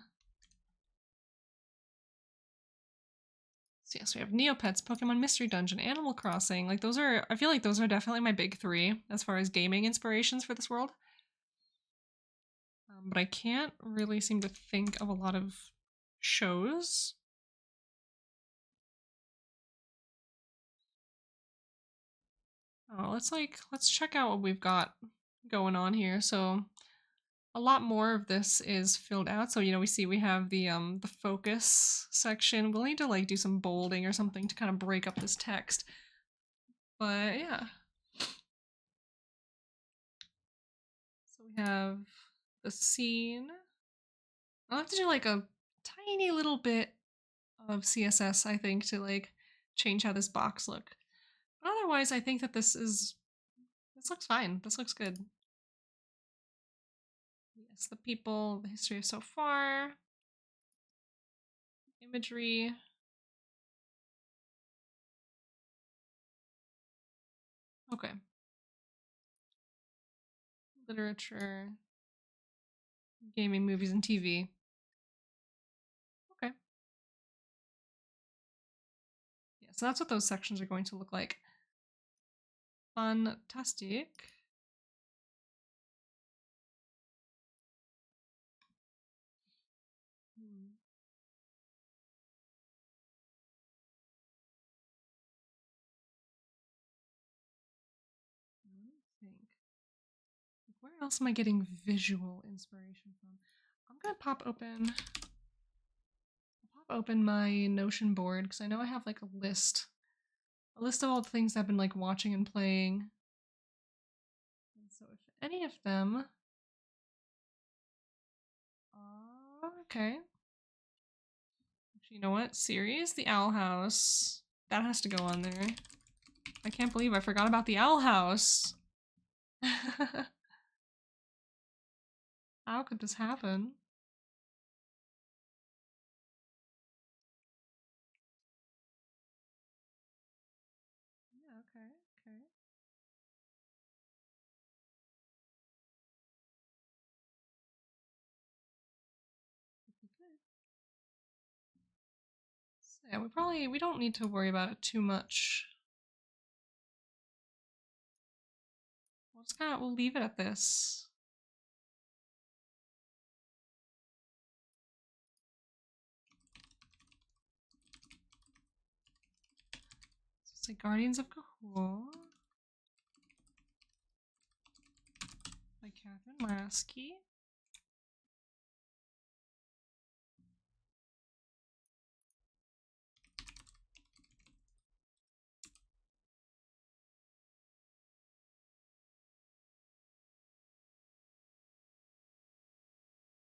Speaker 2: So yes, we have Neopets, Pokemon Mystery Dungeon, Animal Crossing. Like I feel like those are definitely my big 3 as far as gaming inspirations for this world. But I can't really seem to think of a lot of shows. Oh, let's check out what we've got going on here. So a lot more of this is filled out. So, you know, we have the focus section. We'll need to like do some bolding or something to kind of break up this text. But yeah. So we have the scene. I'll have to do like a tiny little bit of CSS, I think, to like change how this box look. But otherwise, I think that this looks fine. This looks good. Yes, the people, the history of so far, imagery. Okay. Literature, gaming, movies, and TV. Okay. Yeah, so that's what those sections are going to look like. Fantastic. Let me think. Where else am I getting visual inspiration from? I'm gonna pop open my Notion board because I know I have like a list of all the things I've been like watching and playing. And so if any of them, okay. Actually, you know what? Series, the Owl House. That has to go on there. I can't believe I forgot about the Owl House. How could this happen? Yeah, okay, okay. Good. So yeah, we don't need to worry about it too much. We'll leave it at this. So it's like Guardians of Cahul by Catherine Lasky.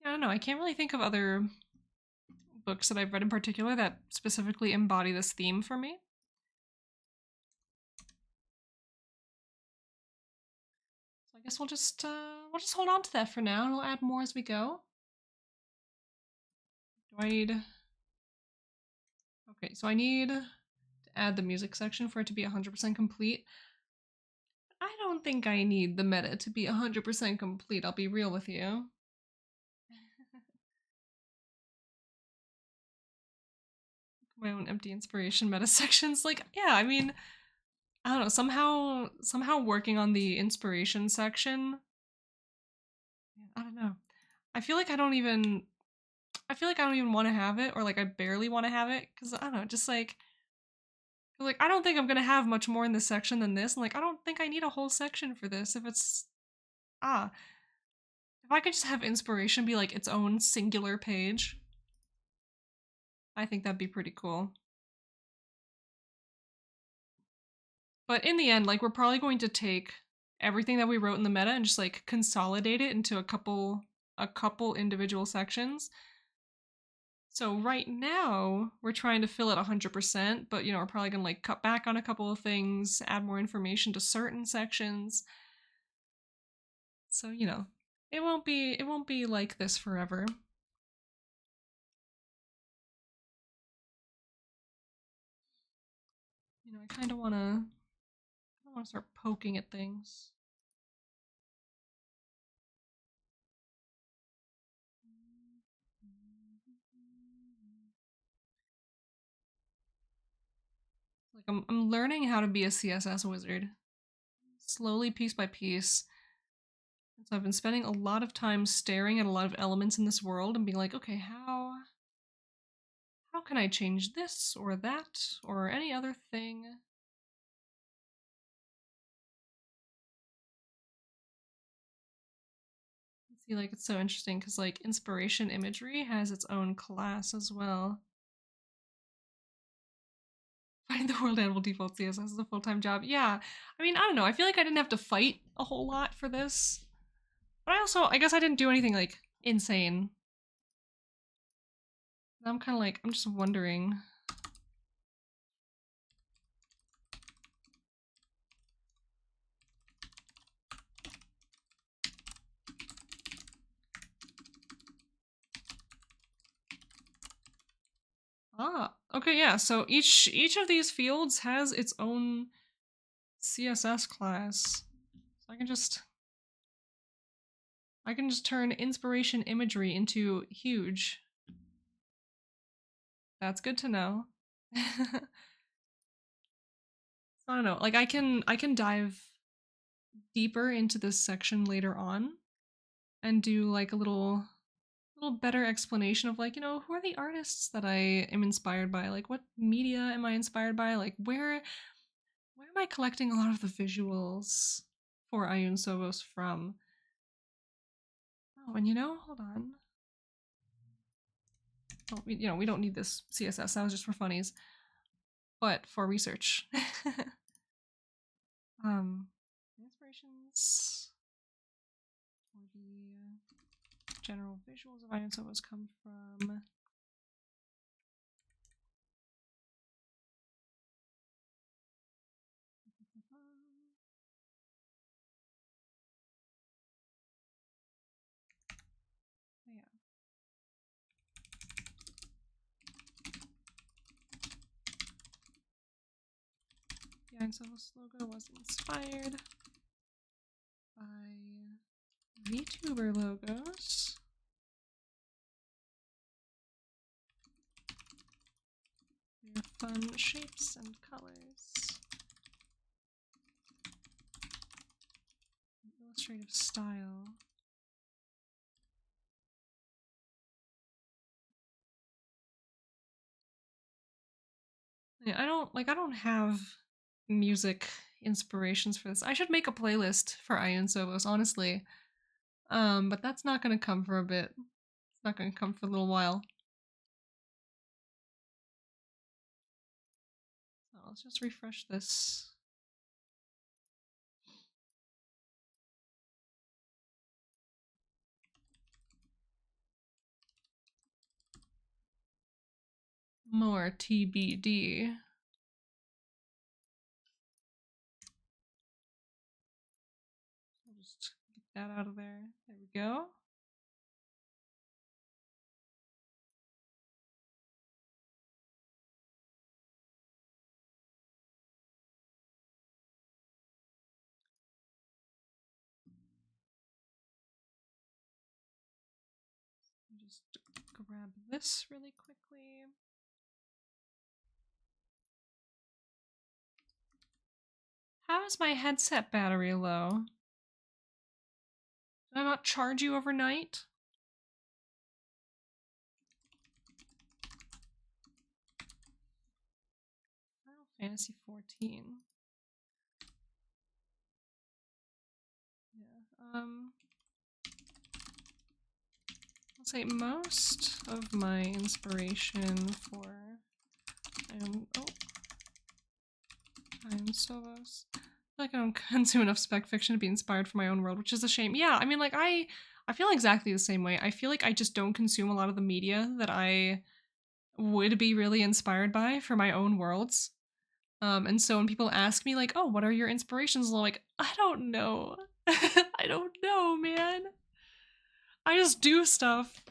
Speaker 2: I don't know, I can't really think of other books that I've read in particular that specifically embody this theme for me. So I guess we'll just hold on to that for now and we'll add more as we go. Do I need... Okay, so I need to add the music section for it to be 100% complete. I don't think I need the meta to be 100% complete, I'll be real with you. My own empty inspiration meta sections. Like, yeah, I mean, I don't know, somehow working on the inspiration section, I don't know. I feel like I don't even want to have it, or like I barely want to have it, because I don't know, just like I don't think I'm gonna have much more in this section than this, and like I don't think I need a whole section for this. If I could just have inspiration be like its own singular page, I think that'd be pretty cool. But in the end, like we're probably going to take everything that we wrote in the meta and just like consolidate it into a couple individual sections. So right now we're trying to fill it 100%, but you know, we're probably going to like cut back on a couple of things, add more information to certain sections. So, you know, it won't be like this forever. You know, I kind of want to start poking at things. Like I'm learning how to be a CSS wizard, slowly, piece by piece. And so I've been spending a lot of time staring at a lot of elements in this world and being like, okay, how can I change this or that or any other thing? See, like it's so interesting because like inspiration imagery has its own class as well. Find the world animal default CSS as a full-time job. Yeah, I mean, I don't know. I feel like I didn't have to fight a whole lot for this, but I guess I didn't do anything like insane. I'm kind of like, I'm just wondering. Ah, okay, yeah. So each of these fields has its own CSS class. So I can just turn inspiration imagery into huge. That's good to know. I don't know. Like I can dive deeper into this section later on and do like a little better explanation of like, you know, who are the artists that I am inspired by? Like what media am I inspired by? Like where am I collecting a lot of the visuals for Ayun Sovos from? Oh, and you know, hold on. Oh, we don't need this CSS. That was just for funnies. But for research. Inspirations for the general visuals of Ayun Sovos come from The Iron Sovos logo was inspired by VTuber logos. They're fun shapes and colors. An illustrative style. Yeah, I don't have music inspirations for this. I should make a playlist for Iron Sovos, honestly. But that's not gonna come for a bit. It's not gonna come for a little while. So let's just refresh this. More TBD. I'll just get that out of there. There we go. Just grab this really quickly. How is my headset battery low? Did I not charge you overnight? Final Fantasy 14. Yeah. I'll say most of my inspiration for Iron Sovos. I feel like I don't consume enough spec fiction to be inspired for my own world, which is a shame. Yeah, I mean, like, I feel exactly the same way. I feel like I just don't consume a lot of the media that I would be really inspired by for my own worlds. And so when people ask me, like, oh, what are your inspirations? I'm like, I don't know. I don't know, man. I just do stuff.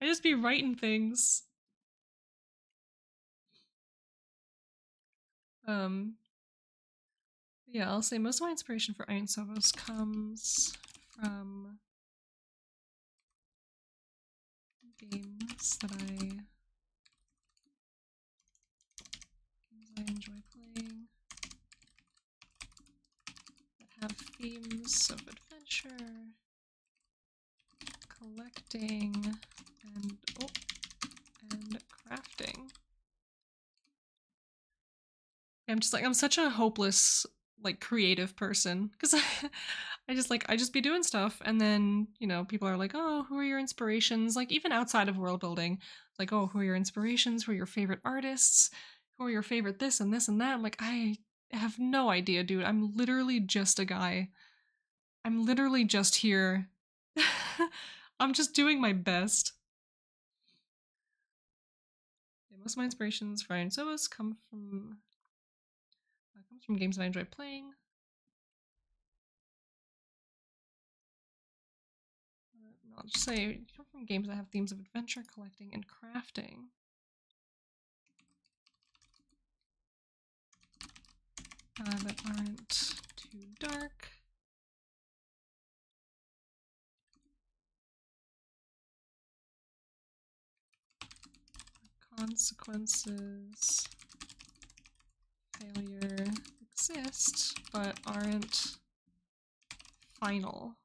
Speaker 2: I just be writing things. Yeah, I'll say most of my inspiration for Iron Sovos comes from games that I enjoy playing, that have themes of adventure, collecting, and crafting. I'm such a hopeless, like, creative person, because I just be doing stuff, and then, you know, people are like, oh, who are your inspirations? Like, even outside of world building, like, oh, who are your inspirations? Who are your favorite artists? Who are your favorite this and this and that? I'm like, I have no idea, dude. I'm literally just a guy. I'm literally just here. I'm just doing my best. Yeah, most of my inspirations for Iron Sovos comes from games that I enjoy playing. I'll just say, come from games that have themes of adventure, collecting, and crafting. That aren't too dark. Consequences, failure exist, but aren't final.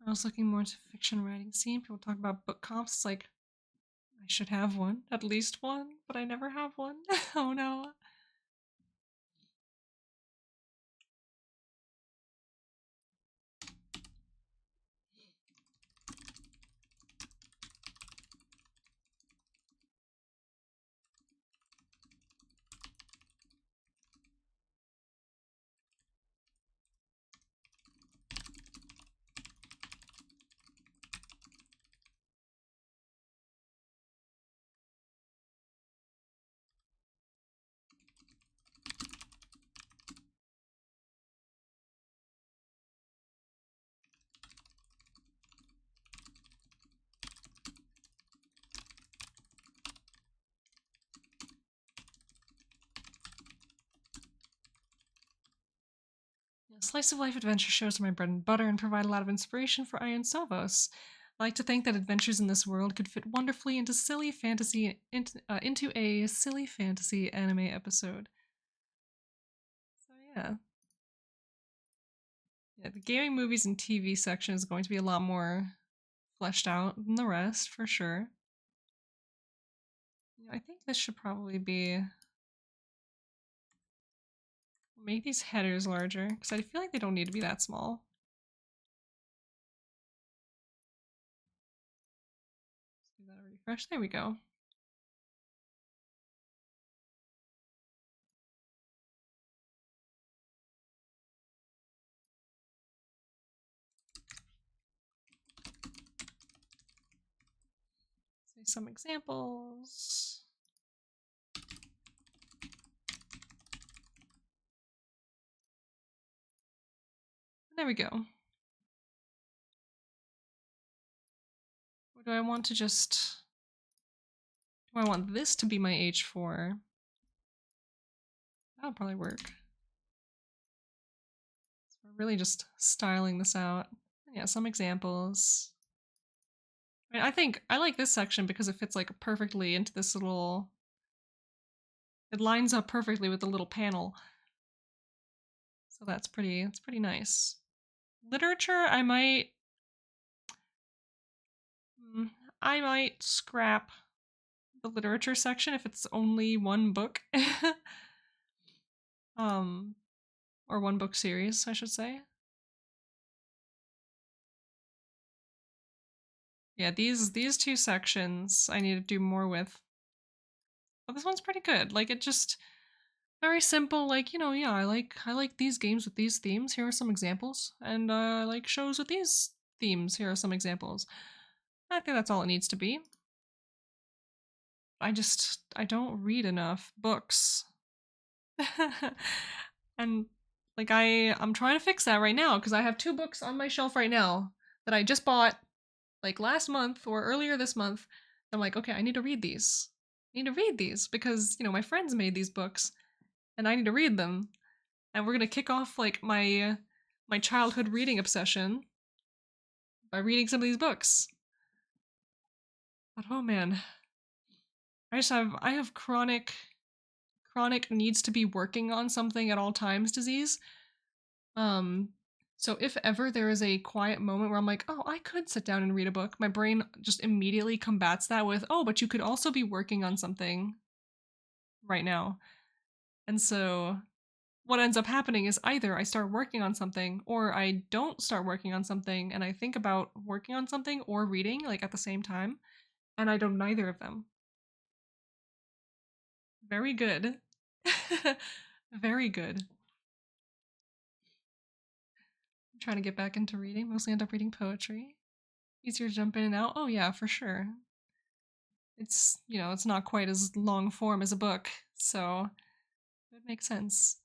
Speaker 2: I was looking more into fiction writing scene. People talk about book comps. It's like, I should have one, at least one, but I never have one. Oh no. Slice of life adventure shows are my bread and butter and provide a lot of inspiration for Ian Sovos. I like to think that adventures in this world could fit wonderfully into into a silly fantasy anime episode. So yeah. Yeah, the gaming, movies, and TV section is going to be a lot more fleshed out than the rest, for sure. I think this should probably be... Make these headers larger, because I feel like they don't need to be that small. Let's do that a refresh. There we go. Say some examples. There we go. Or do I want to just... Do I want this to be my H4? That would probably work. So we're really just styling this out. Yeah, some examples. I mean, I think I like this section because it fits like perfectly into this little... It lines up perfectly with the little panel. So that's pretty nice. Literature, I might scrap the literature section if it's only one book. Or one book series, I should say. Yeah, these two sections I need to do more with. But this one's pretty good. Like, it just very simple, like, you know, yeah, I like these games with these themes. Here are some examples. And I like shows with these themes. Here are some examples. I think that's all it needs to be. I don't read enough books. And like I'm trying to fix that right now because I have 2 books on my shelf right now that I just bought like last month or earlier this month. I'm like, okay, I need to read these. I need to read these because, you know, my friends made these books and I need to read them. And we're gonna kick off like my childhood reading obsession by reading some of these books. But oh man, I have chronic needs to be working on something at all times disease. So if ever there is a quiet moment where I'm like, oh, I could sit down and read a book, my brain just immediately combats that with, oh, but you could also be working on something right now. And so what ends up happening is either I start working on something or I don't start working on something and I think about working on something or reading like at the same time, and I don't neither of them. Very good. Very good. I'm trying to get back into reading, mostly end up reading poetry. Easier to jump in and out. Oh yeah, for sure. It's, you know, it's not quite as long form as a book, so it would make sense.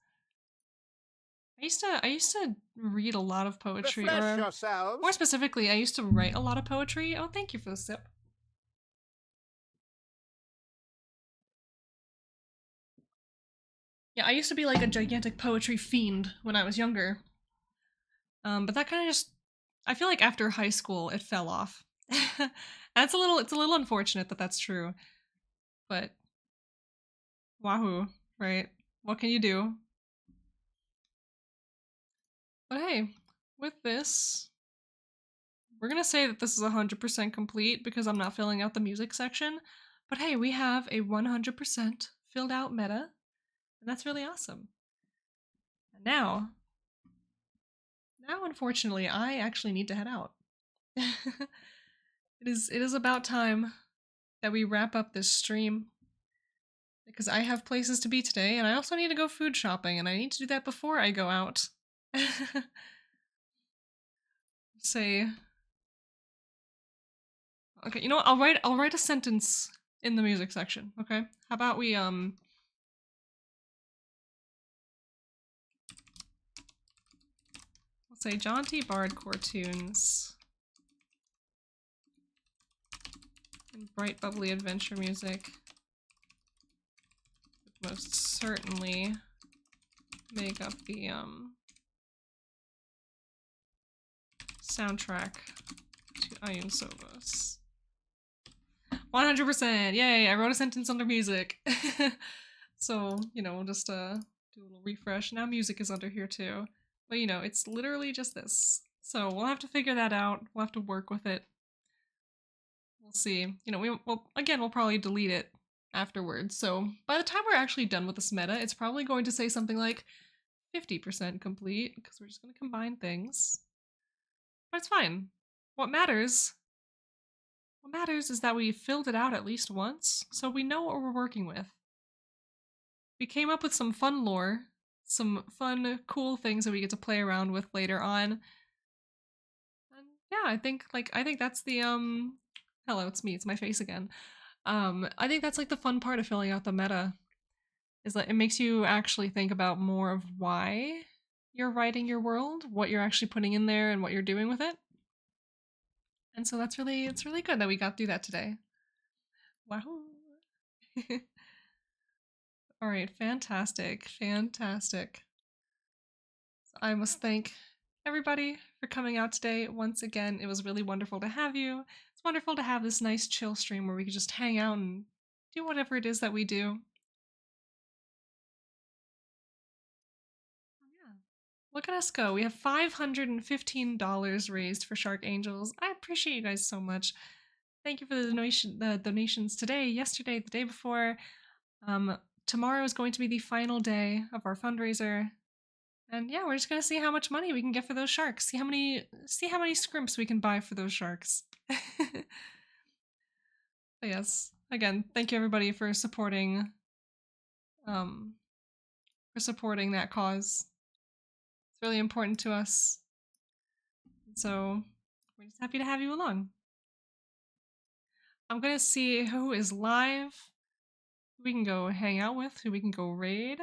Speaker 2: I used to read a lot of poetry.
Speaker 3: Refresh yourselves.
Speaker 2: More specifically, I used to write a lot of poetry. Oh, thank you for the sip. Yeah, I used to be like a gigantic poetry fiend when I was younger. But that kind of just, I feel like after high school it fell off. It's a little unfortunate that that's true. But wahoo, right? What can you do? But hey, with this, we're gonna say that this is 100% complete because I'm not filling out the music section. But hey, we have a 100% filled out meta, and that's really awesome. And now unfortunately, I actually need to head out. It is about time that we wrap up this stream because I have places to be today, and I also need to go food shopping, and I need to do that before I go out. Say, okay, you know what? I'll write a sentence in the music section. Okay, how about we let's say jaunty bardcore tunes and bright bubbly adventure music would most certainly make up the soundtrack to Ayun Sovos. 100%! Yay! I wrote a sentence under music. So, you know, we'll just do a little refresh. Now music is under here too. But you know, it's literally just this. So we'll have to figure that out. We'll have to work with it. We'll see. You know, we'll probably delete it afterwards. So by the time we're actually done with this meta, it's probably going to say something like 50% complete, because we're just going to combine things. But it's fine. What matters is that we filled it out at least once, so we know what we're working with. We came up with some fun lore, some fun, cool things that we get to play around with later on. And yeah, I think that's the hello, it's me, it's my face again. I think that's like the fun part of filling out the meta, is that it makes you actually think about more of why you're writing your world, what you're actually putting in there, and what you're doing with it. And so it's really good that we got to do that today. Wow. All right, fantastic. So I must thank everybody for coming out today. Once again, it was really wonderful to have you. It's wonderful to have this nice chill stream where we can just hang out and do whatever it is that we do. Yeah. Look at us go. We have $515 raised for Shark Angels. I appreciate you guys so much. Thank you for the donations today, yesterday, the day before. Tomorrow is going to be the final day of our fundraiser. And yeah, we're just gonna see how much money we can get for those sharks. See how many scrimps we can buy for those sharks. But yes, again, thank you everybody for supporting that cause. It's really important to us. So we're just happy to have you along. I'm gonna see who is live, who we can go hang out with, who we can go raid.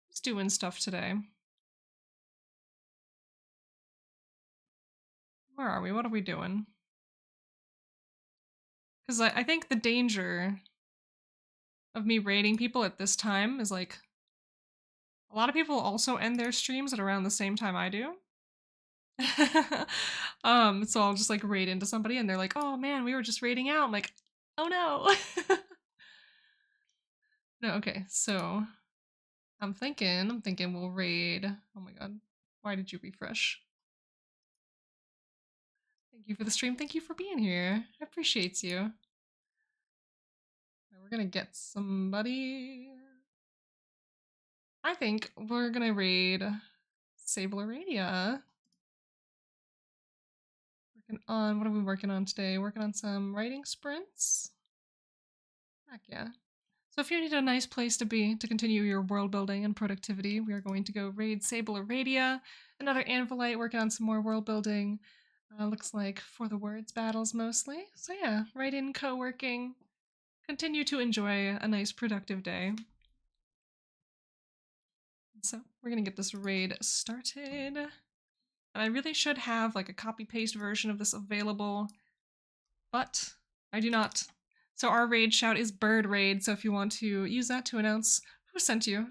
Speaker 2: Who's doing stuff today? Where are we? What are we doing? Because I think the danger of me raiding people at this time is like, a lot of people also end their streams at around the same time I do. So I'll just like raid into somebody and they're like, oh man, we were just raiding out. I'm like, oh no. No, okay, so I'm thinking we'll raid. Oh my god, why did you refresh? Thank you for the stream. Thank you for being here. I appreciate you. We're gonna get somebody. I think we're gonna raid Sablearadia. Working on, what are we working on today? Working on some writing sprints. Heck yeah. So if you need a nice place to be to continue your world building and productivity, we are going to go raid Sablearadia. Another Anvilite working on some more world building. Looks like For the Words battles mostly. So yeah, writing, co-working. Continue to enjoy a nice productive day. So we're gonna get this raid started. And I really should have like a copy-paste version of this available, but I do not. So our raid shout is Bird Raid, so if you want to use that to announce who sent you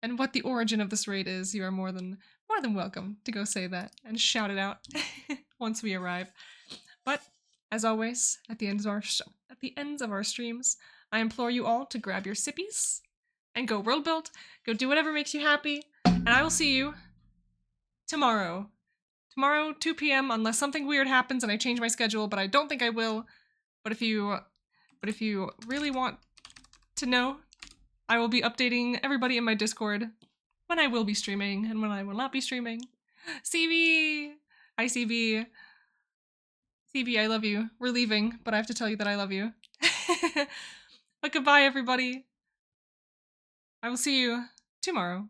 Speaker 2: and what the origin of this raid is, you are more than welcome to go say that and shout it out once we arrive. But as always, at the ends of our streams, I implore you all to grab your sippies and go world build, go do whatever makes you happy, and I will see you tomorrow. Tomorrow, 2 p.m., unless something weird happens and I change my schedule, but I don't think I will. But if you really want to know, I will be updating everybody in my Discord when I will be streaming and when I will not be streaming. CB! Hi, CB. CB, I love you. We're leaving, but I have to tell you that I love you. But goodbye, everybody. I will see you tomorrow.